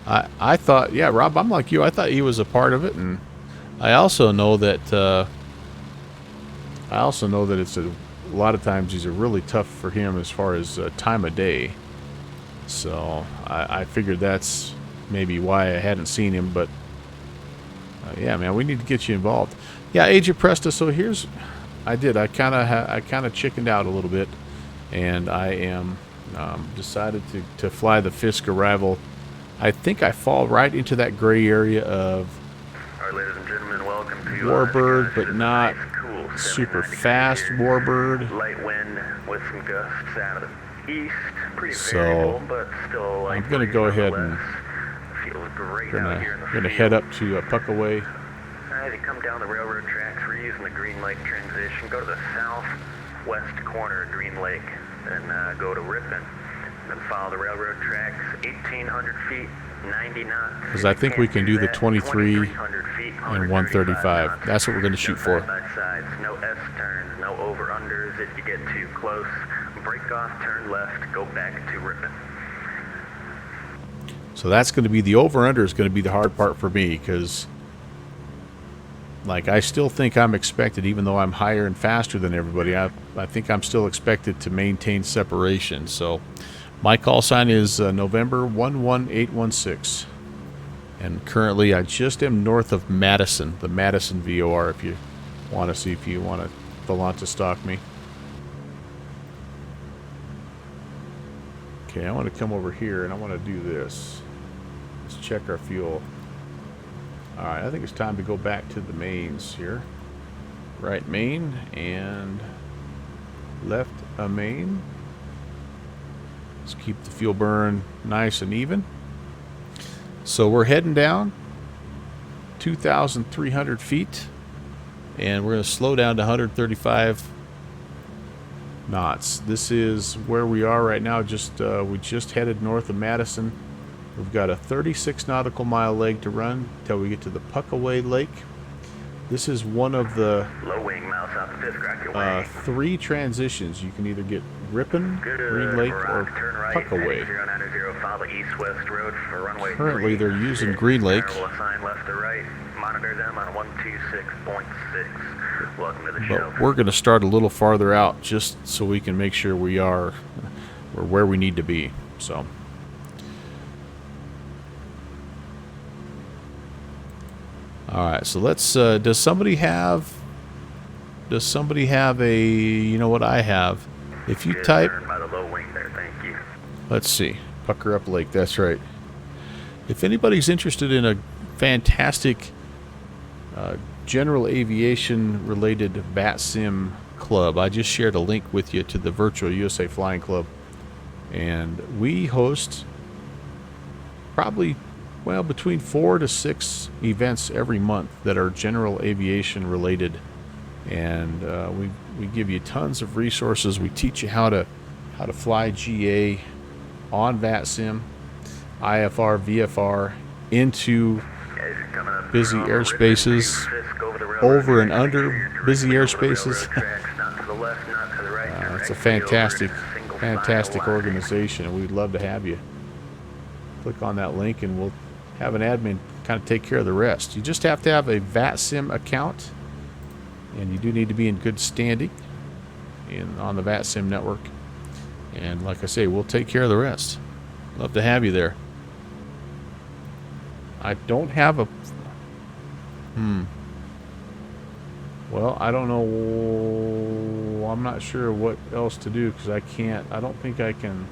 I thought, yeah, Rob, I'm like you. I thought he was a part of it, and I also know that it's a lot of times these are really tough for him as far as time of day. So I figured that's maybe why I hadn't seen him, but yeah, man, we need to get you involved. Yeah, Agent Presta. So here's, I kind of chickened out a little bit, and I am decided to fly the Fisk arrival I think I fall right into that gray area of All right, ladies and gentlemen, welcome to warbird, Oshkosh. but It's a not nice, cool super 79 degrees fast here. warbird. Light wind with some gusts out of the east. Pretty So, variable, but still a light I'm gonna breeze go ahead and nonetheless. Feels great out here in the gonna field. head up to Puckaway. As you come down the railroad tracks, we're using the Green Lake transition. Go to the southwest corner of Green Lake, then go to Ripon. Then follow the railroad tracks, 1,800 feet, 90 knots. Because I think we can do the 23 feet, and 135. knots. That's what we're going to shoot for. No side-by-sides, no S-turns, no over-unders. If you get too close, break off, turn left, go back to Ripon. So that's going to be the over-under is going to be the hard part for me because, like, I still think I'm expected, even though I'm higher and faster than everybody, I think I'm still expected to maintain separation. So my call sign is November 11816. And currently I just am north of Madison, the Madison VOR, if you want to see if you want to launch to stalk me. Okay, I want to come over here and I want to do this. Let's check our fuel. Alright, I think it's time to go back to the mains here. Right main and left a main. Let's keep the fuel burn nice and even. So we're heading down 2,300 feet and we're going to slow down to 135 knots. This is where we are right now. We just headed north of Madison. We've got a 36 nautical mile leg to run till we get to the Puckaway Lake. This is one of the Low wing, mouse out the fifth, crack your way. 3 transitions. You can either get Ripon, Green Lake, or turn right, Puckaway. 090, follow east-west road for runway Currently 3. they're using Green Lake. Will assign left to right. Monitor them on 126.6. Welcome to the show. But we're going to start a little farther out just so we can make sure we're where we need to be. So all right, so let's does somebody have a, you know what I have? If you type, by the low wing there, thank you. let's see, Pucker Up Lake, that's right. If anybody's interested in a fantastic general aviation related VATSIM club, I just shared a link with you to the Virtual USA Flying Club, and we host probably, well, between 4 to 6 events every month that are general aviation related, and we give you tons of resources. We teach you how to fly GA on VATSIM, IFR, VFR into busy airspaces, over and under busy airspaces. It's a fantastic organization, and we'd love to have you. Click on that link and we'll have an admin kind of take care of the rest. You just have to have a VATSIM account, and you do need to be in good standing on the VATSIM network. And like I say, we'll take care of the rest. Love to have you there. I don't have a... Well, I don't know. I'm not sure what else to do because I don't think I can...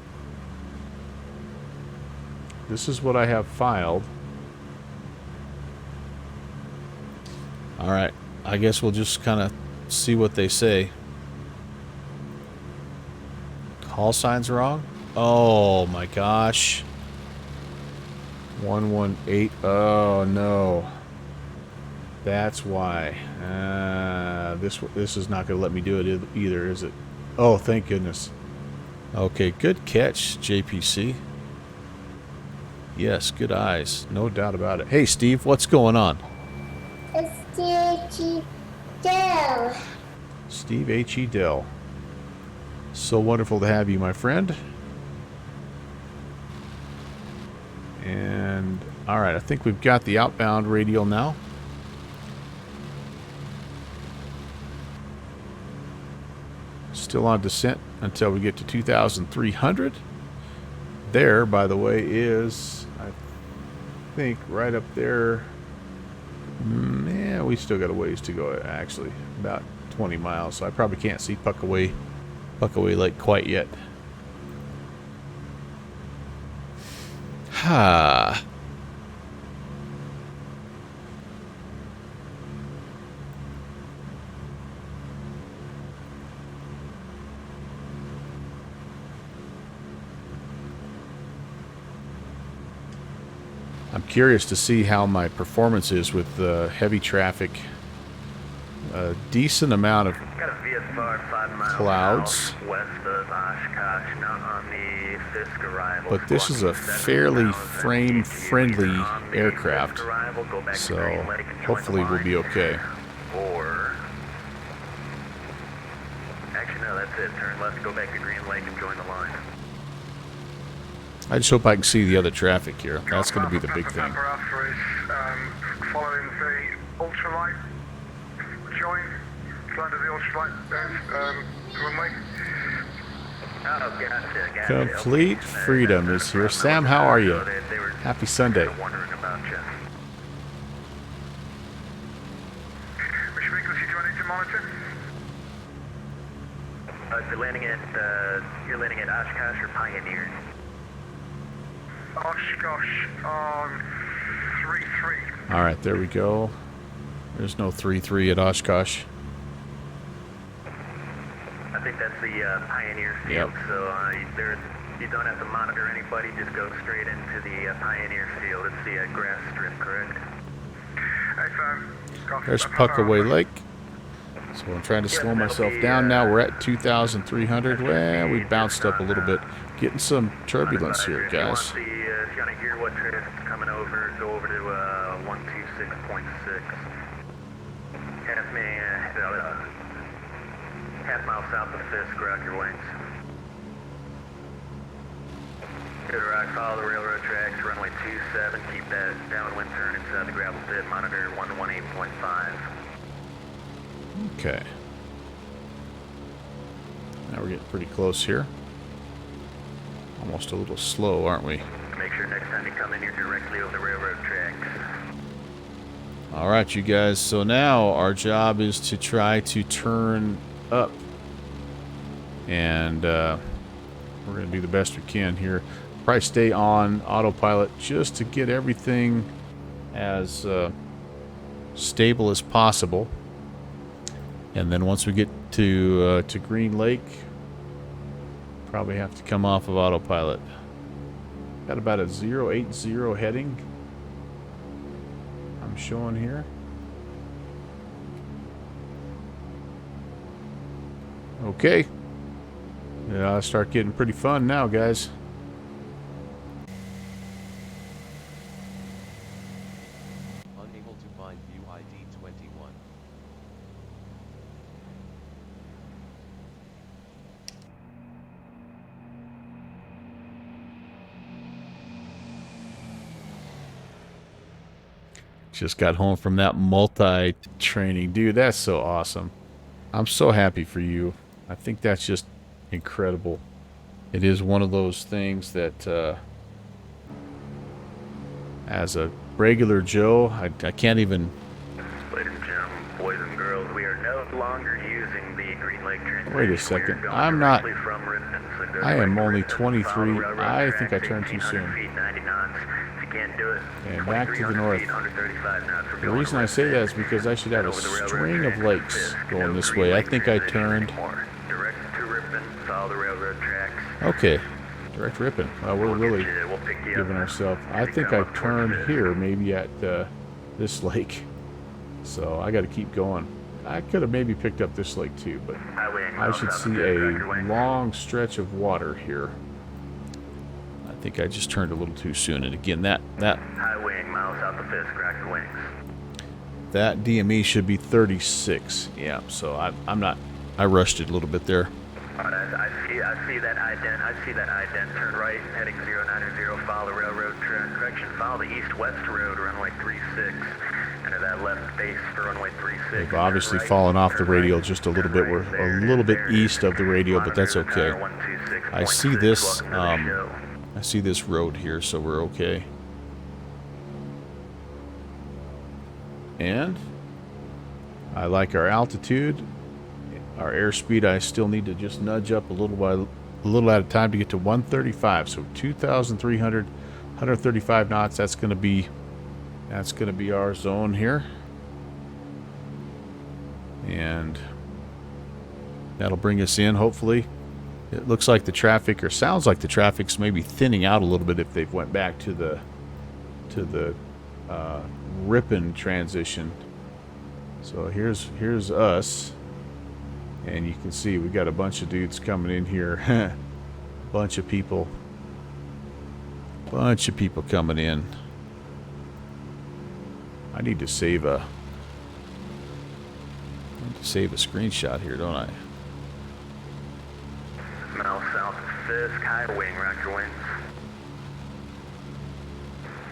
This is what I have filed. Alright, I guess we'll just kind of see what they say. Call sign's wrong? Oh my gosh. 118. Oh no. That's why. This is not going to let me do it either, is it? Oh, thank goodness. Okay, good catch, JPC. Yes, good eyes. No doubt about it. Hey, Steve, what's going on? It's Steve Dell. Steve H.E. Dell. So wonderful to have you, my friend. And, alright, I think we've got the outbound radial now. Still on descent until we get to 2,300. There, by the way, is, I think, right up there. Yeah, we still got a ways to go, actually. About 20 miles, so I probably can't see Puckaway Lake quite yet. Ah. I'm curious to see how my performance is with heavy traffic. A decent amount of Got a VSR 5 miles clouds, south west of Oshkosh, now on the Fisk arrival. but this is a fairly frame-friendly aircraft, so hopefully we'll be okay. Or, actually no, that's it. Turn left, go back to Green Lake and join the line. I just hope I can see the other traffic here. That's going to be the big thing. Alpha is following the ultralight. Join. Fly to the ultralight runway. Oh, gotcha. Complete freedom is here. Sam, how are you? Happy Sunday. Wondering about you. Which vehicles you joining to monitor? You're landing at Oshkosh or Pioneer? Oshkosh on 3-3. All right, there we go. There's no 3-3 at Oshkosh. I think that's the Pioneer field, Yep. so you don't have to monitor anybody, just go straight into the Pioneer field. It's the grass strip, correct? There's Puckaway Lake. So I'm trying to slow myself down now. We're at 2,300. Well, we bounced up a little bit. Getting some turbulence here, guys. If you want to hear what traffic's coming over, go over to 126.6. Half mile south of Fisk, rock your wings. Good rock, follow the railroad tracks, runway 27, keep that downwind turn inside the gravel pit, monitor 118.5. Okay. Now we're getting pretty close here. Almost a little slow, aren't we? Make sure next time you come in, you're directly over the railroad tracks. All right, you guys. So now our job is to try to turn up. And we're going to do the best we can here. Probably stay on autopilot just to get everything as stable as possible. And then once we get to Green Lake, probably have to come off of autopilot. Got about a 080 heading I'm showing here. Okay. Yeah, I start getting pretty fun now, guys. Unable to find view ID 21. Just got home from that multi-training. Dude, that's so awesome. I'm so happy for you. I think that's just incredible. It is one of those things that, as a regular Joe, I can't even... Ladies and gentlemen, boys and girls, we are no longer using the Green Lake transmission. Wait a second. I'm not... I am only 23. I think I turned too soon. And back to the north. The reason I say that is because I should have a string of lakes going this way. I think I turned... Okay. Direct ripping. Well, we're really giving ourselves... I think I turned here, maybe at this lake. So I got to keep going. I could have maybe picked up this lake too, but I should see a long stretch of water here. I think I just turned a little too soon, and again, that High wing, miles south of Fisk, crack your wings. that DME should be 36. Yeah, so I'm not. I rushed it a little bit there. Alright, I see that ident. Turn right, heading 090. Follow the railroad correction. Follow the east-west road, runway 36. Enter that left base for runway 36. They've obviously fallen off the radial just a little bit. We're a little bit east of the radial, but that's okay. I see this. I see this road here, so we're okay. And I like our altitude. Our airspeed, I still need to just nudge up a little at a time to get to 135. So 2,300 135 knots. That's going to be our zone here. And that'll bring us in, hopefully. It looks like the traffic, or sounds like the traffic's maybe thinning out a little bit if they've went back to the Ripon transition. So here's us, and you can see we got a bunch of dudes coming in here. bunch of people coming in. I need to save a screenshot here, don't I? Mile south of Fisk, high wing, roger wings.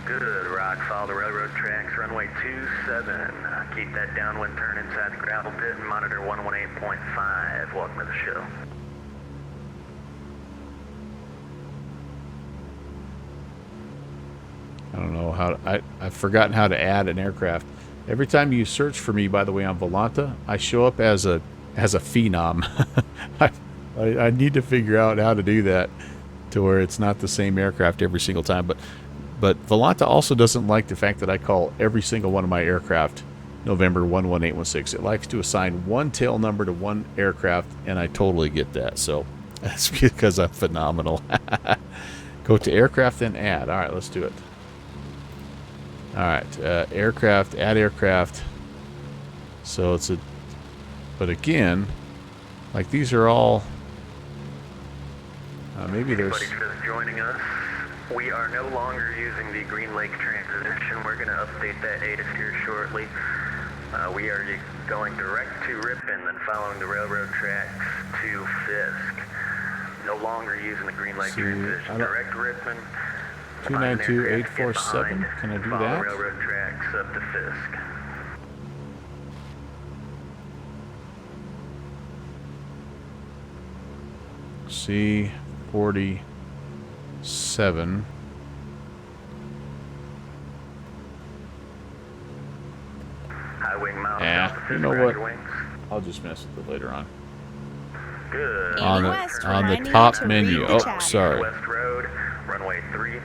Good, rock, follow the railroad tracks, runway 27. Keep that downwind turn inside the gravel pit and monitor 118.5. Welcome to the show. I don't know how to, I've forgotten how to add an aircraft. Every time you search for me, by the way, on Volanta, I show up as a phenom. I need to figure out how to do that to where it's not the same aircraft every single time. But Volanta also doesn't like the fact that I call every single one of my aircraft November 11816. It likes to assign one tail number to one aircraft, and I totally get that. So that's because I'm phenomenal. Go to aircraft, then add. All right, let's do it. All right, aircraft, add aircraft. So it's but again, like these are all, maybe there's... Everybody just joining us. We are no longer using the Green Lake transition. We're going to update that ATIS here shortly. We are going direct to Ripon, then following the railroad tracks to Fisk. No longer using the Green Lake transition. Direct Ripon. 292847. Can I do Follow that? railroad tracks up to Fisk. C-47. High wing mile south of You Fisk, know roger what? wings. I'll just mess with it later on. Good. On West the reminding you top to menu. read the Oh, chat. sorry. West Road, runway 36.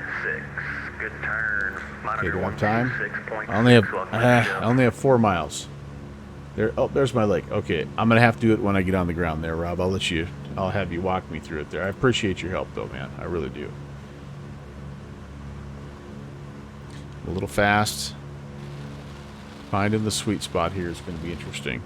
Good turn. Okay, Monitor do I have time? 126.6. I only have Welcome to the show. I only have 4 miles. There. Oh, there's my lake. Okay, I'm gonna have to do it when I get on the ground there, Rob. I'll have you walk me through it there. I appreciate your help, though, man. I really do. A little fast. Finding the sweet spot here is going to be interesting.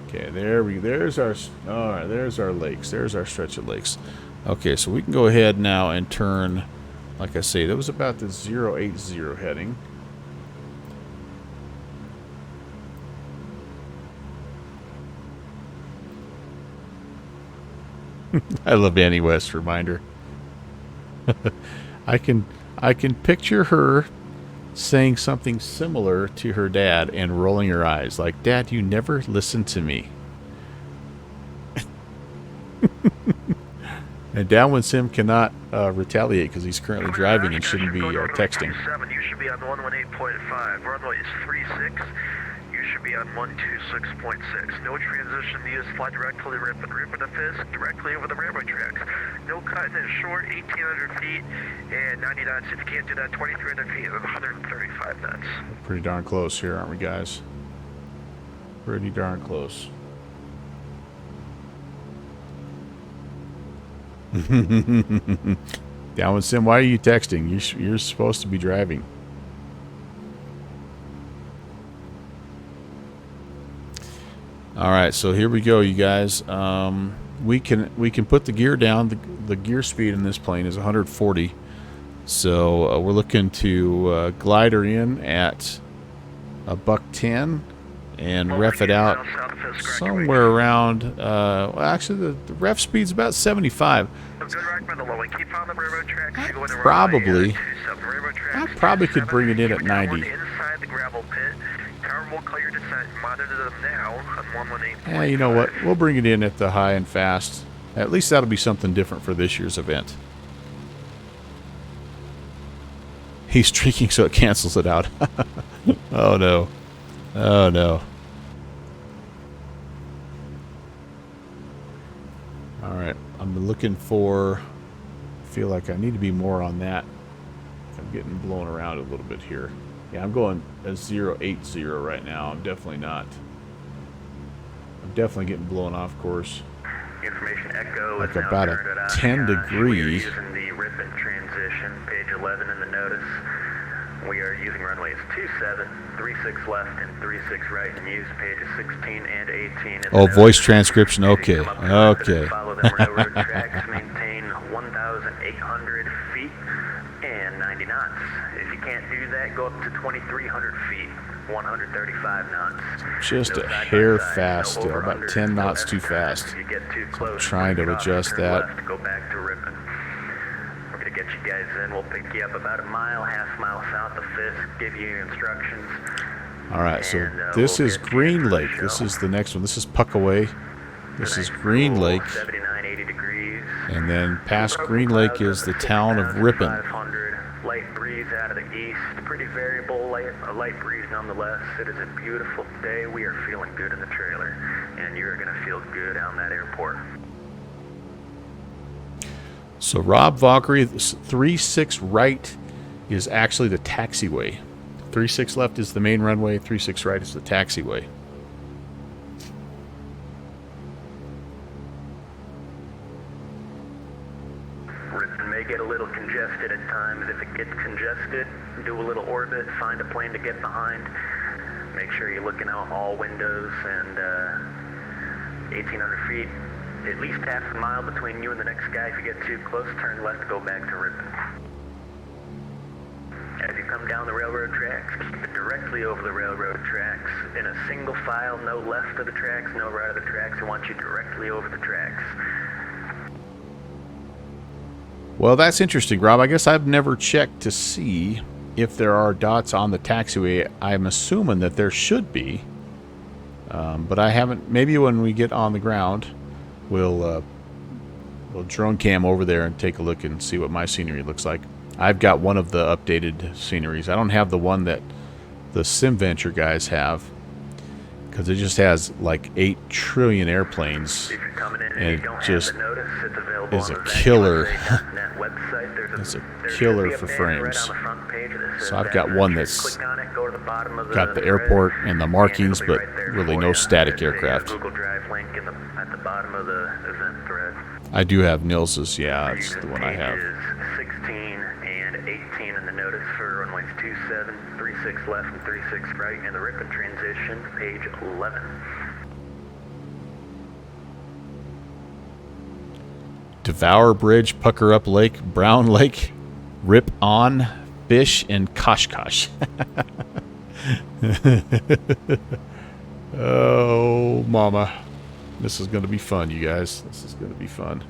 Okay, there's our. All right, there's our lakes. There's our stretch of lakes. Okay, so we can go ahead now and turn. Like I say, that was about the 080 heading. I love Annie West reminder. I can picture her saying something similar to her dad and rolling her eyes like, "Dad, you never listen to me." And Downwind Sim cannot retaliate because he's currently driving and shouldn't be texting. You should be on 118.5. Runway is 36. You should be on 126.6. No transition needed. Fly directly to Ripon to Fisk, directly over the railroad tracks. No cutting it short, 1,800 feet and 90 knots. If you can't do that, 2,300 feet and 135 knots. Pretty darn close here, aren't we, guys? Pretty darn close. Downwind Sim, why are you texting? You're supposed to be driving. All right, so here we go, you guys. We can put the gear down. The gear speed in this plane is 140. So we're looking to glide her in at a $110 and ref it out somewhere around. Well, actually, the ref speed's about 75. I probably could bring it in at 90. Yeah, you know what? We'll bring it in at the high and fast. At least that'll be something different for this year's event. He's streaking, so it cancels it out. Oh, no. Oh, no. All right. I'm looking for feel like I need to be more on that. I'm getting blown around a little bit here. Yeah, I'm going a 080 right now. I'm definitely not. I'm definitely getting blown off course. Information Echo Like is now about a turned at 10 Oshkosh. We are degrees. using the Ripon transition, page 11 in the notice. We are using runways 27, 36 left, and 36 right, and use pages 16 and 18 in the Oh, notice. voice transcription. As you Okay. come up to Ripon, Okay. follow them railroad tracks, maintain 1,800 feet and 90 knots. If you can't do that, go up to 2,300 feet, 135 knots. Just No a side by hair side, fast no still. over About under, 10 no knots too S-curves. fast. If you get too close, trying to break off, adjust turn that. left, go back to Ripon. We're going to get you guys in. We'll pick you up about a mile, half mile south of Fisk, give you your instructions. All right, so And, this we'll is get you Green in for the Lake. This show. is the next one. This is Puckaway. This is Green Cool, Lake. 79, 80 degrees. And then past Green Lake is the town of Ripon. 500, light breeze out of the east. Pretty variable, a light breeze nonetheless. It is a beautiful day. We are feeling good in the trailer. And you're going to feel good on that airport. So Rob Valkyrie, 36 right is actually the taxiway. 36 left is the main runway. 36 right is the taxiway. Ripon may get a little congested at times. If it gets congested, do a little orbit, find a plane to get behind. Make sure you're looking out all windows and 1,800 feet. At least half a mile between you and the next guy. If you get too close, turn left, go back to Ripon. As you come down the railroad tracks, keep it directly over the railroad tracks. In a single file, no left of the tracks, no right of the tracks. I want you directly over the tracks. Well, that's interesting, Rob. I guess I've never checked to see if there are dots on the taxiway. I'm assuming that there should be. But I haven't. Maybe when we get on the ground, we'll drone cam over there and take a look and see what my scenery looks like. I've got one of the updated sceneries. I don't have the one that the SimVenture guys have, because it just has like 8 trillion airplanes, If you're coming in and and you it don't just have the notice, it's available is on a the killer. VATVENTURE.net website. It's a there should killer be a for banner frames. right on the front page that says So I've got one that's Click on it, go to the bottom of got the thread, airport and the markings, and it'll but be right there really for no you. static There's a, aircraft. Google Drive link at the bottom of the event thread. I do have Nils's. Yeah, that's Using the one I have. pages 16 and 18 in the notice for runways 27, 36 left, and 36 right, and the Ripon transition, page 11. Devour Bridge, Pucker Up Lake, Brown Lake, Rip On, Fish, and Koshkosh. Oh, mama. This is going to be fun, you guys. This is going to be fun.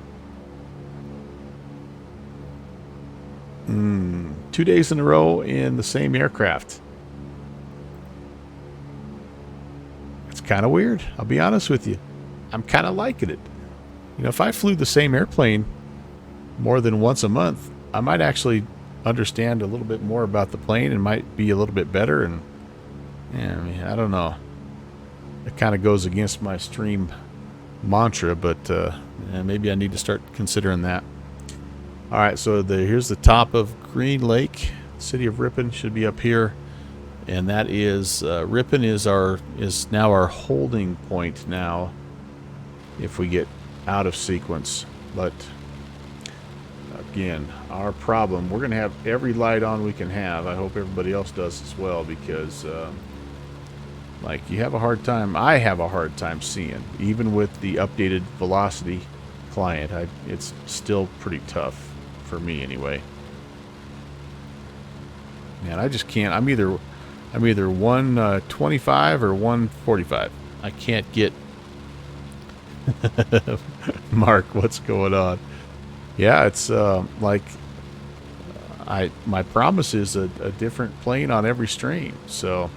2 days in a row in the same aircraft. It's kind of weird. I'll be honest with you. I'm kind of liking it. You know, if I flew the same airplane more than once a month, I might actually understand a little bit more about the plane and might be a little bit better. And yeah, I mean, I don't know. It kind of goes against my stream mantra, but yeah, maybe I need to start considering that. All right, so here's the top of Green Lake. City of Ripon should be up here, and that is Ripon is now our holding point now. If we get out of sequence, but again, our problem, we're going to have every light on we can have. I hope everybody else does as well, because like, you have a hard time. I have a hard time seeing, even with the updated velocity client. It's still pretty tough for me anyway. Man, I just can't. I'm either 125 or 145. I can't get. Mark, what's going on? Yeah, it's like my promise is a different plane on every stream. So,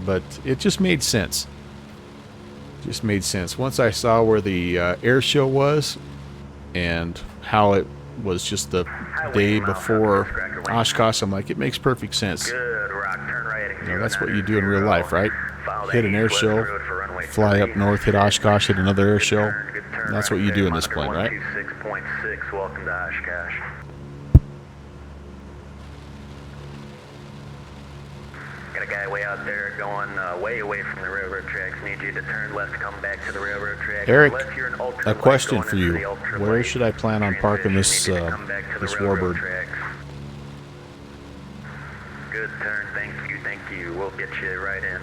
but it just made sense. Just made sense once I saw where the air show was and how it was just the day before Oshkosh. I'm like, it makes perfect sense. Good, rock, turn right. You know, that's what you do in real life, right? Hit an air show, fly up north, hit Oshkosh, hit another air show. Good turn That's right what you there, do in this plane, Monitor right? 126.6, welcome to Oshkosh. Got a guy way out there going way away from the railroad tracks. Need you to turn left, come back to the railroad tracks. Eric, Unless you're an ultra a question light for going you. into the ultra Where light should I plan on parking this transition, need you to come back to the this railroad Warbird? tracks. Good turn, thank you, thank you. We'll get you right in.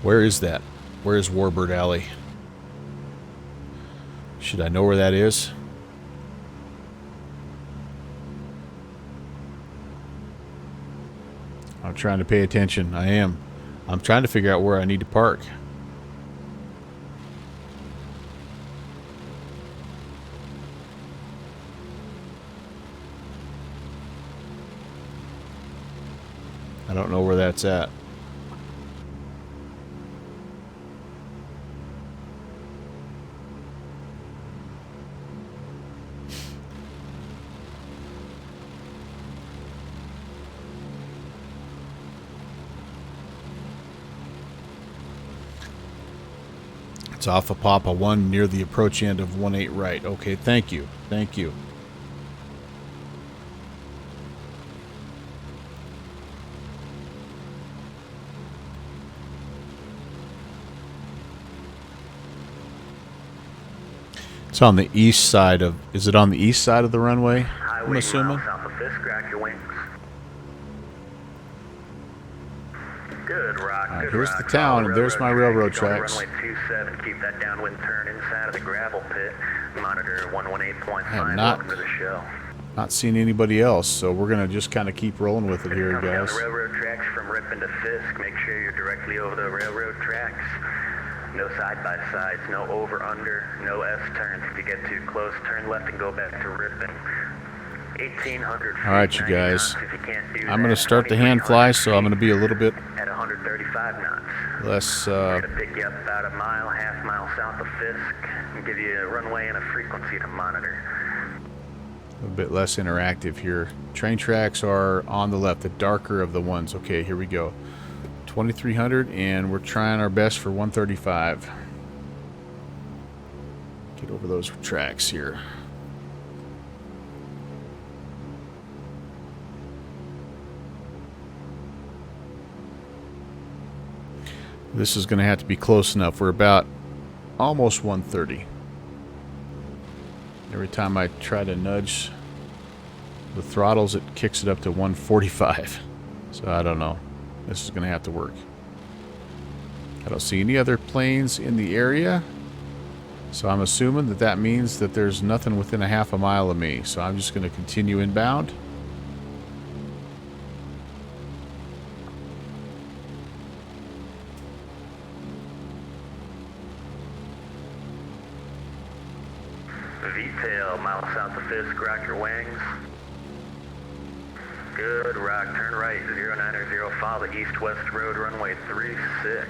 Where is that? Where is Warbird Alley? Should I know where that is? I'm trying to pay attention. I am. I'm trying to figure out where I need to park. I don't know where that's at. It's off of Papa 1 near the approach end of 18 right. Okay, thank you. Thank you. It's on the east side of... Is it on the east side of the runway? I'm assuming. South of Fisk, crack your wings. Good rock, All right, good here's rock. the town, and there's my railroad Keep going tracks. Runway 27, keep that downwind turn inside of the gravel pit. Monitor 118.5, I am not- welcome to the show. Not seeing anybody else, so we're going to just kind of keep rolling with it here, Coming down guys. the railroad tracks from Ripon to Fisk, make sure you're directly over the railroad tracks. No side-by-sides, no over-under, no S-turns. If you get too close, turn left and go back to Ripon. 1,800 feet, All right, you 90 guys. knots. If you can't do I'm going to that, start the hand 2,300 fly, so I'm going to be a little bit at 135 knots. less... We're going to pick you up about a mile, half mile south of Fisk, and give you a runway and a frequency to monitor. A bit less interactive here. Train tracks are on the left, the darker of the ones. Okay, here we go. 2,300, and we're trying our best for 135. Get over those tracks here. This is going to have to be close enough. We're about almost 130. Every time I try to nudge the throttles, it kicks it up to 145. So I don't know. This is going to have to work. I don't see any other planes in the area. So I'm assuming that that means that there's nothing within a half a mile of me. So I'm just going to continue inbound. V-tail, mile south of Fisk, rock your wings. Good rock, turn right, 090, follow the east-west road, runway 36.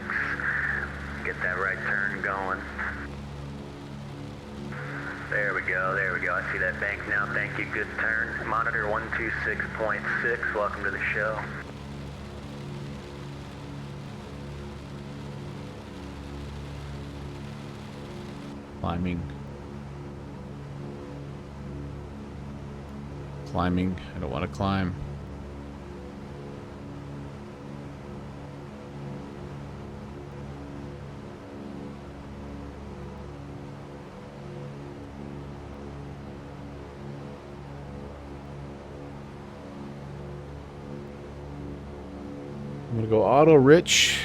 Get that right turn going. There we go, there we go. I see that bank now, thank you, good turn. Monitor 126.6, welcome to the show. Climbing. Climbing. I don't want to climb. I'm going to go auto rich.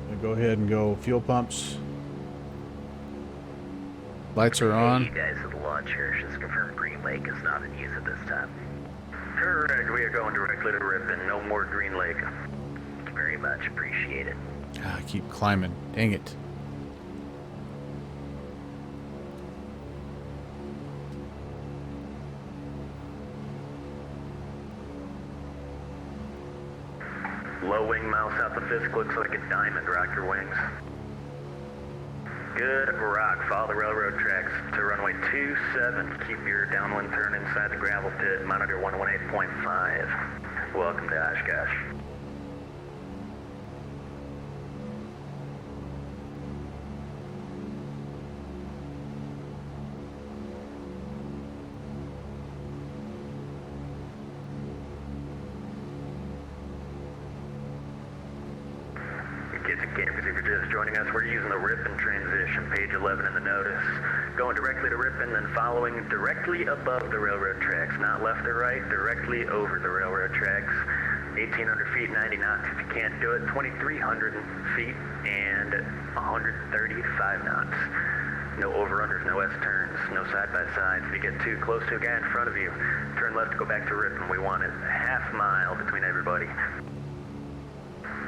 I'm going to go ahead and go fuel pumps. Lights are on. Hey, you guys at the launch here, just confirm Green Lake is not in use at this time. Correct, we are going directly to Ripon, no more Green Lake. Thank you very much, appreciate it. Ah, I keep climbing. Dang it. Low wing, mile south of Fisk, looks like a diamond, rock your wings. Good rock, follow the railroad tracks to runway 27. Keep your downwind turn inside the gravel pit, monitor 118.5. Welcome to Oshkosh. watching us, we're using the Ripon transition, page 11 in the notice. Going directly to Ripon, then following directly above the railroad tracks, not left or right, directly over the railroad tracks. 1,800 feet, 90 knots. If you can't do it, 2,300 feet and 135 knots. No over-unders, no S-turns, no side-by-sides. If you get too close to a guy in front of you, turn left to go back to Ripon. We want it a half mile between everybody.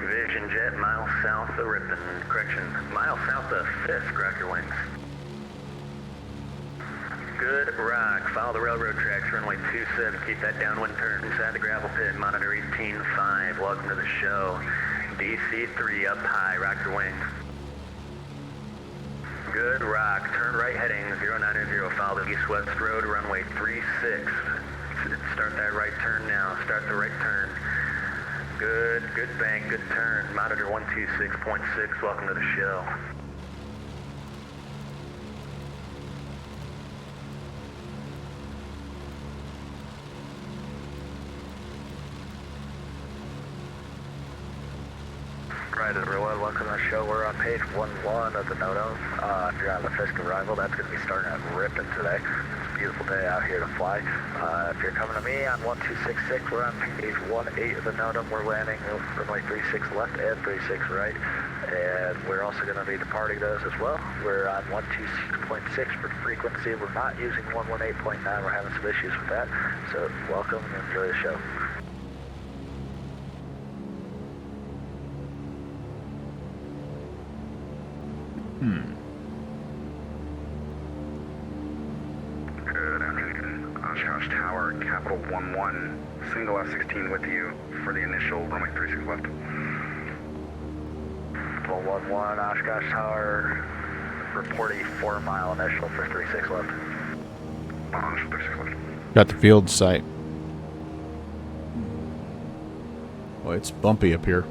Vision jet, mile south of Ripon. Correction, mile south of Fisk, roger wings. Good rock. Follow the railroad tracks, runway 27. Keep that downwind turn inside the gravel pit. Monitor 18.5. Welcome to the show. DC-3 up high, rock your wings. Good rock. Turn right heading 090. Follow the east-west road, runway 36. Start that right turn now. Start the right turn. Good bank, good turn. Monitor 126.6. Welcome to the show. Right, everyone, welcome to the show. We're on page 11 of the NOTAM. If you're on the Fisk arrival, that's going to be starting at Ripon today. It's a beautiful day out here to fly. If you're coming to me on 1266, we're on page 18 of the NOTAM. We're landing runway 36 left and 36 right. And we're also going to be departing those as well. We're on 126.6 for frequency. We're not using 118.9. We're having some issues with that. So welcome and enjoy the show. Good afternoon. Oshkosh Tower, Capital 11, single F-16 with you for the initial runway 36 left. Capital 11, Oshkosh Tower, report a 4-mile initial for 36 left. Initial 36 left. Got the field sight. Well, it's bumpy up here.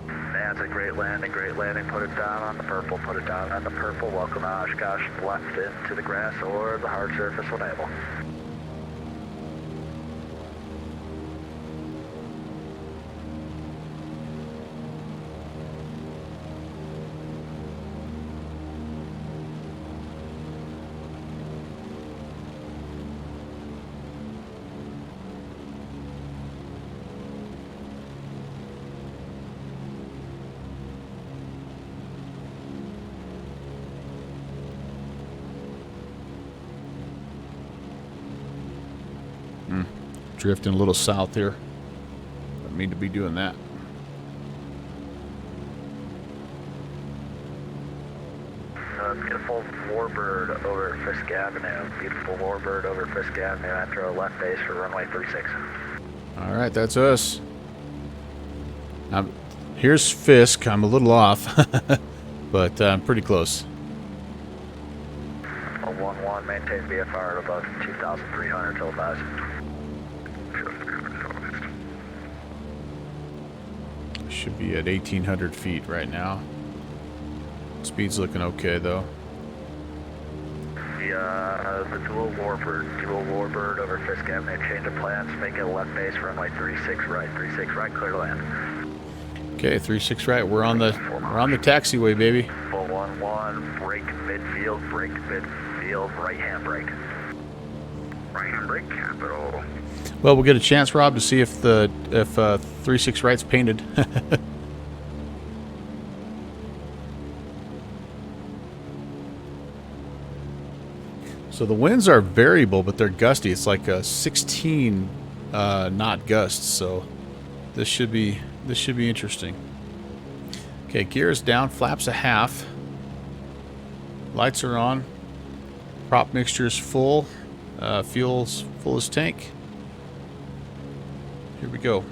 That's a great landing, great landing. Put it down on the purple, put it down on the purple. Welcome to Oshkosh, left into the grass or the hard surface when able. Drifting a little south here. Don't mean to be doing that. Beautiful warbird over Fisk Avenue. Beautiful warbird over Fisk Avenue after a left base for runway 36. All right, that's us. Here's Fisk. I'm a little off, but I'm pretty close. 11, maintain VFR at above 2,300 till advised. Should be at 1,800 feet right now. Speed's looking okay though. The dual warbird over Fisk Avenue. Change of plans. Make it a left base runway 36 right. 36 right. Clear to land. Okay, 36 right. We're on the taxiway, baby. 411. Brake midfield. Brake midfield. Right hand brake. Right hand brake, Capital. Well, we'll get a chance, Rob, to see if 36 right's painted. So the winds are variable, but they're gusty. It's like a 16 knot gusts. So this should be interesting. Okay, gears down, flaps a half. Lights are on. Prop mixture's full. Fuel's full as tank. Here we go.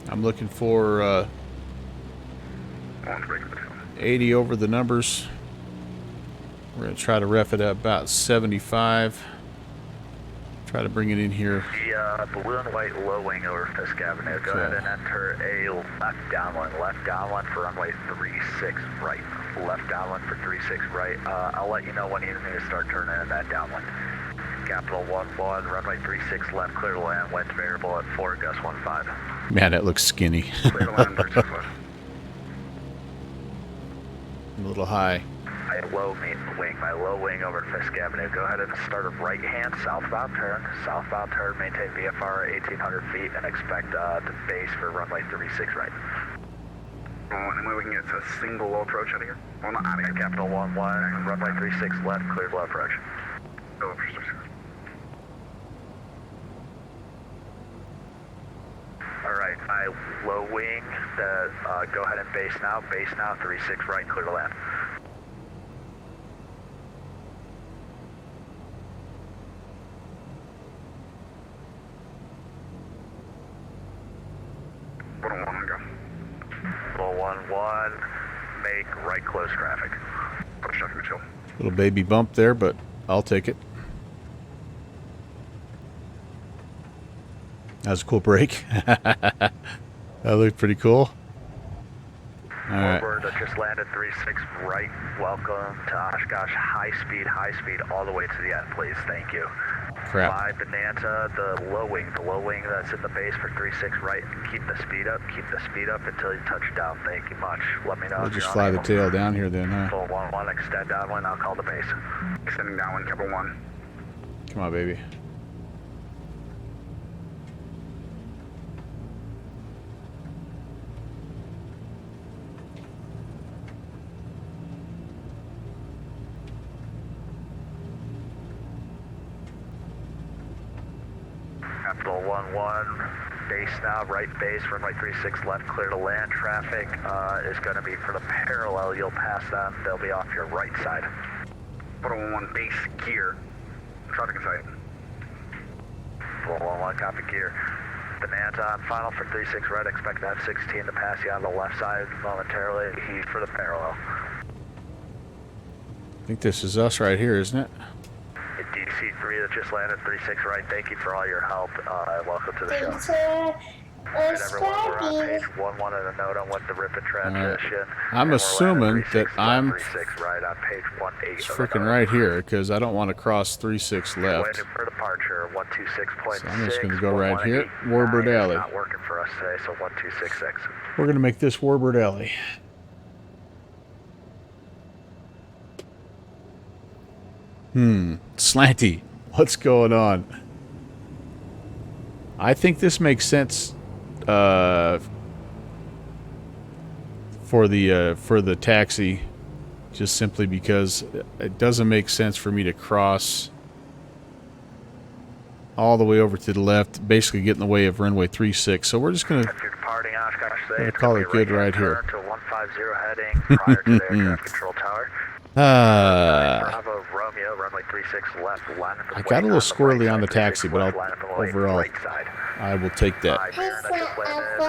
I'm looking for 80 over the numbers. We're going to try to ref it at about 75. Try to bring it in here. The blue and white low wing over Fisk Avenue. Go ahead and enter a left downwind for runway 36 right. Left downwind for 36 right. I'll let you know when you need to start turning in that downwind. Capital 11, runway 36 left, clear to land, wind variable at 4, gust 15. Man, that looks skinny. Clear to land 36 left. A little high. My low wing, my low wing over to Fisk Avenue. Go ahead and start a right-hand southbound turn. Southbound turn, maintain VFR 1,800 feet, and expect to base for runway 36 right. And we can get to a single low approach out of here. Well, not out of here. Capital 1-1, runway 36 left, cleared low approach. Go for 36. Alright, my low wing, go ahead and base now, 36 right, clear to land. What do I want to go? Full 1-1, make right close traffic. Push traffic chill. Little baby bump there, but I'll take it. That was a cool break. That looked pretty cool. All right. Forward, just landed 36 right. Welcome to Oshkosh. High speed, all the way to the end, please. Thank you. Crap. My Bonanza, the low wing that's in the base for 36 right. Keep the speed up until you touch down. Thank you much. Let me know We'll if just you're fly the unable. tail down here then, huh? Full 1-1, extend downwind, I'll call the base. Extending downwind, Capital 1. Come on, baby. Capital 1-1, base now, right base, runway 36 left, clear to land. Traffic is going to be for the parallel. You'll pass them, they'll be off your right side. Capital 1, base gear. Traffic in sight. Full 1-1, copy gear. Bonanza on final for 36 right, expect that 16 to pass you on the left side momentarily. Heat for the parallel. I think this is us right here, isn't it? DC-3 that just landed 36 right, thank you for all your help, and welcome to the show. Teacher, And it's everyone, we're on Scrappy. page 1-1 and a note on what the ripid transition. I'm And we're assuming landing that 36 I'm left, 36 right on page 1-8. It's of the freaking note. right here because I don't want to cross 36 left. Waiting for departure, 126.6. So I'm just gonna go right here, Warbird 118.9 is Alley. not working for us today, so 1266. We're going to make this Warbird Alley. Slanty. What's going on? I think this makes sense for the taxi, just simply because it doesn't make sense for me to cross all the way over to the left, basically get in the way of runway 36. So we're just going to If you're departing Oshkosh today, Gonna it's call gonna it be a good right here. turn to 150 heading prior to the air traffic control tower. Bravo Romeo, runway 36 left, line up I and got a waiting little on the squirrely right on the side, taxi, 36 but left, line up and waiting overall, right side. I will take that. Hi, Baron, that just landed.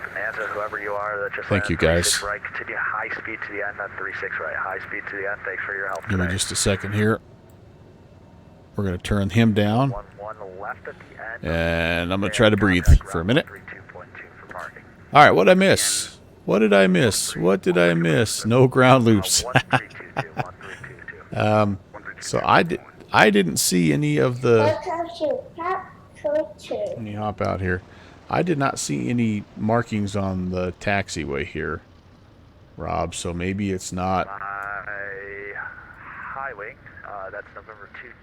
Bonanza, whoever you are, that just Thank landed. you, guys. 36 right, continue high speed to the end on 36 right. High speed to the end. Thanks for your help Give me today. just a second here. We're going to turn him down, 1-1 left at the end. and I'm going to try to breathe for a minute. 32.2 for parking. All right, what did I miss? What did I miss? What did I miss? No ground loops. 1322, 1322. So I didn't see any of the. Welcome to Pop Culture. Let me hop out here. I did not see any markings on the taxiway here, Rob. So maybe it's not. Highway, that's November 22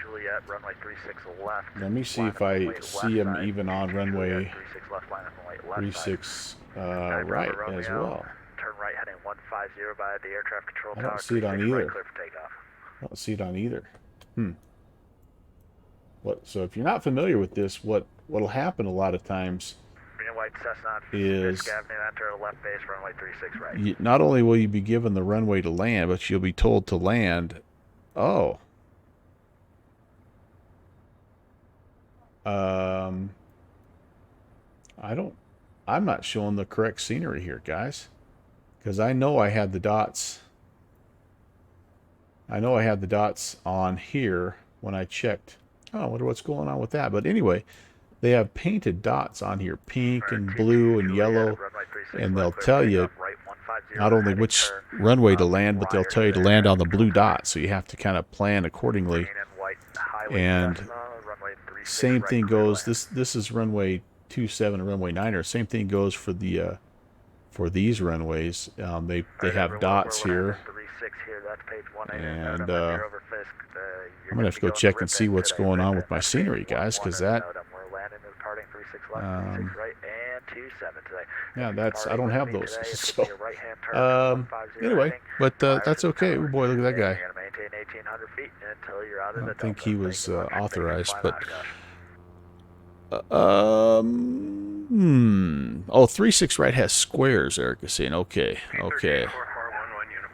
Juliet, runway 36 left. Let me see line if up and I wait see left him side. even on runway 36 left, line up and wait left 36 side. right Bravo as Romeo, well. Turn right heading 150 by the air traffic control I tower. don't see it on 36 right, either. clear for takeoff. I don't see it on either. What? So if you're not familiar with this, what'll happen a lot of times Green and white Cessna, is Fisk Avenue, enter left base, runway 36 right. not only will you be given the runway to land, but you'll be told to land. Oh. I'm not showing the correct scenery here, guys. Because I know I had the dots. I know I had the dots on here when I checked. Oh, I wonder what's going on with that. But anyway, they have painted dots on here, pink and blue and yellow, and they'll tell you not only which runway to land, but they'll tell you to land on the blue dot. So you have to kind of plan accordingly. And same thing goes. This is runway 27 and runway 9er. Same thing goes for the for these runways. They have dots here, and I'm gonna have to go check and see what's going on with my scenery, guys, because that yeah, I don't have those. So anyway, but that's okay. Oh boy, look at that guy. I don't think he was authorized, but oh, 36 right has squares, Eric is saying. Okay.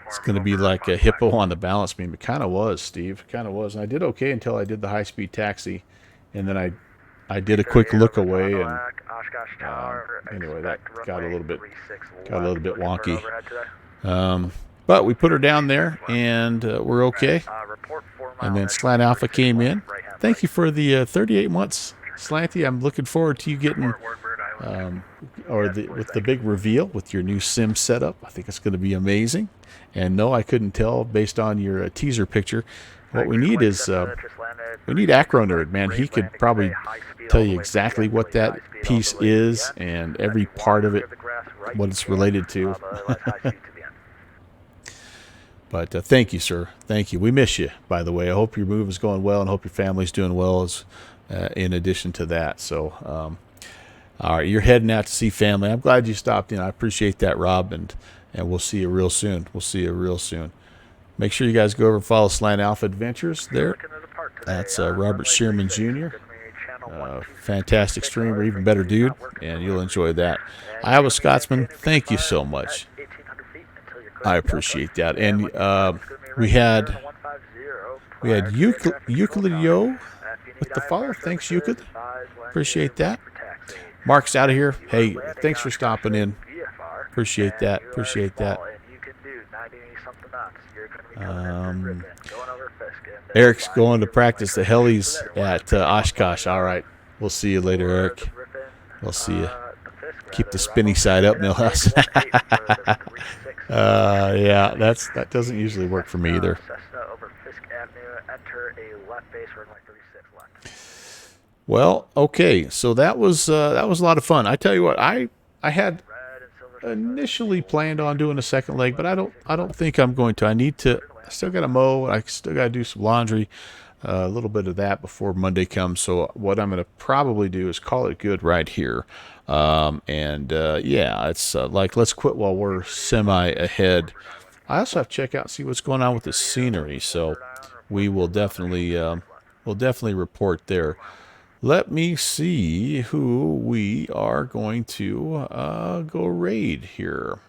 It's going to be like a hippo on the balance beam. It kind of was, Steve. Kind of was. And I did okay until I did the high-speed taxi, and then I did a quick look away, and anyway, that got a little bit wonky. But we put her down there, and we're okay. And then Slant Alpha came in. Thank you for the 38 months, Slanty. I'm looking forward to you getting with the big reveal with your new sim setup. I think it's going to be amazing. And no, I couldn't tell based on your teaser picture. What we need is we need Acro Nerd, man. He could probably tell you exactly what that piece is and every part of it, what it's related to. But thank you, sir. Thank you. We miss you, by the way. I hope your move is going well, and hope your family's doing well as in addition to that. So, all right, you're heading out to see family. I'm glad you stopped in. I appreciate that, Rob, and we'll see you real soon. Make sure you guys go over and follow Slant Alpha Adventures there. That's Robert Shearman Jr. Fantastic streamer, even better dude, and you'll enjoy that. Iowa Scotsman, thank you so much. I appreciate that. And we had Euclidio with the follow. Thanks, Euclid. Appreciate that. Mark's out of here. Hey, thanks for stopping in. Appreciate that. Eric's going to practice the helis at Oshkosh. All right. We'll see you later, Eric. We'll see you. Keep the spinny side up, Millhouse. Yeah, that doesn't usually work for me either. Well, okay, so that was a lot of fun. I tell you what, I had initially planned on doing a second leg, but I don't think I'm going to. I still got to mow. I still got to do some laundry, a little bit of that before Monday comes. So what I'm going to probably do is call it good right here. Yeah, it's like let's quit while we're semi ahead. I also have to check out and see what's going on with the scenery. So we will definitely report there. Let me see who we are going to go raid here.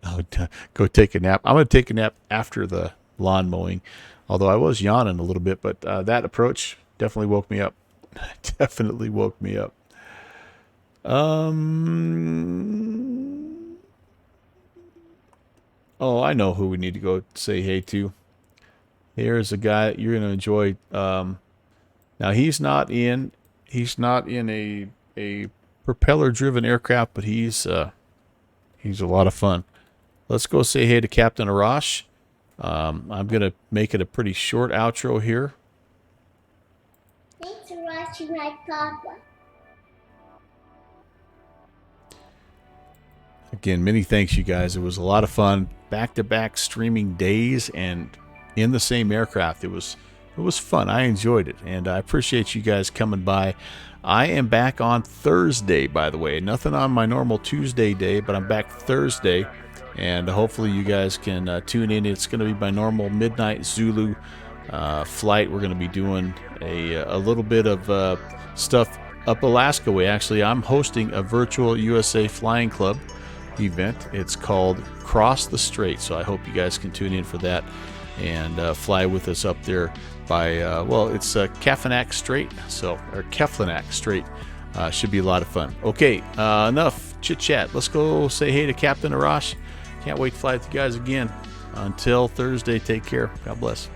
Oh, go take a nap. I'm going to take a nap after the lawn mowing, although I was yawning a little bit, but that approach definitely woke me up. Oh, I know who we need to go say hey to. Here's a guy that you're going to enjoy. Now he's not in a propeller-driven aircraft, but he's a lot of fun. Let's go say hey to Captain Arash. I'm going to make it a pretty short outro here. Thanks for watching my papa. Again, many thanks, you guys. It was a lot of fun. Back-to-back streaming days and in the same aircraft. It was fun. I enjoyed it, and I appreciate you guys coming by. I am back on Thursday, by the way. Nothing on my normal Tuesday day, but I'm back Thursday, and hopefully you guys can tune in. It's going to be my normal midnight Zulu flight. We're going to be doing a little bit of stuff up Alaska way. Actually, I'm hosting a virtual USA Flying Club event. It's called Cross the Strait, so I hope you guys can tune in for that and fly with us up there by it's Keflenak Strait, or Keflenak Strait. Should be a lot of fun. Okay, enough chit chat. Let's go say hey to Captain Arash. Can't wait to fly with you guys again. Until Thursday, take care. God bless.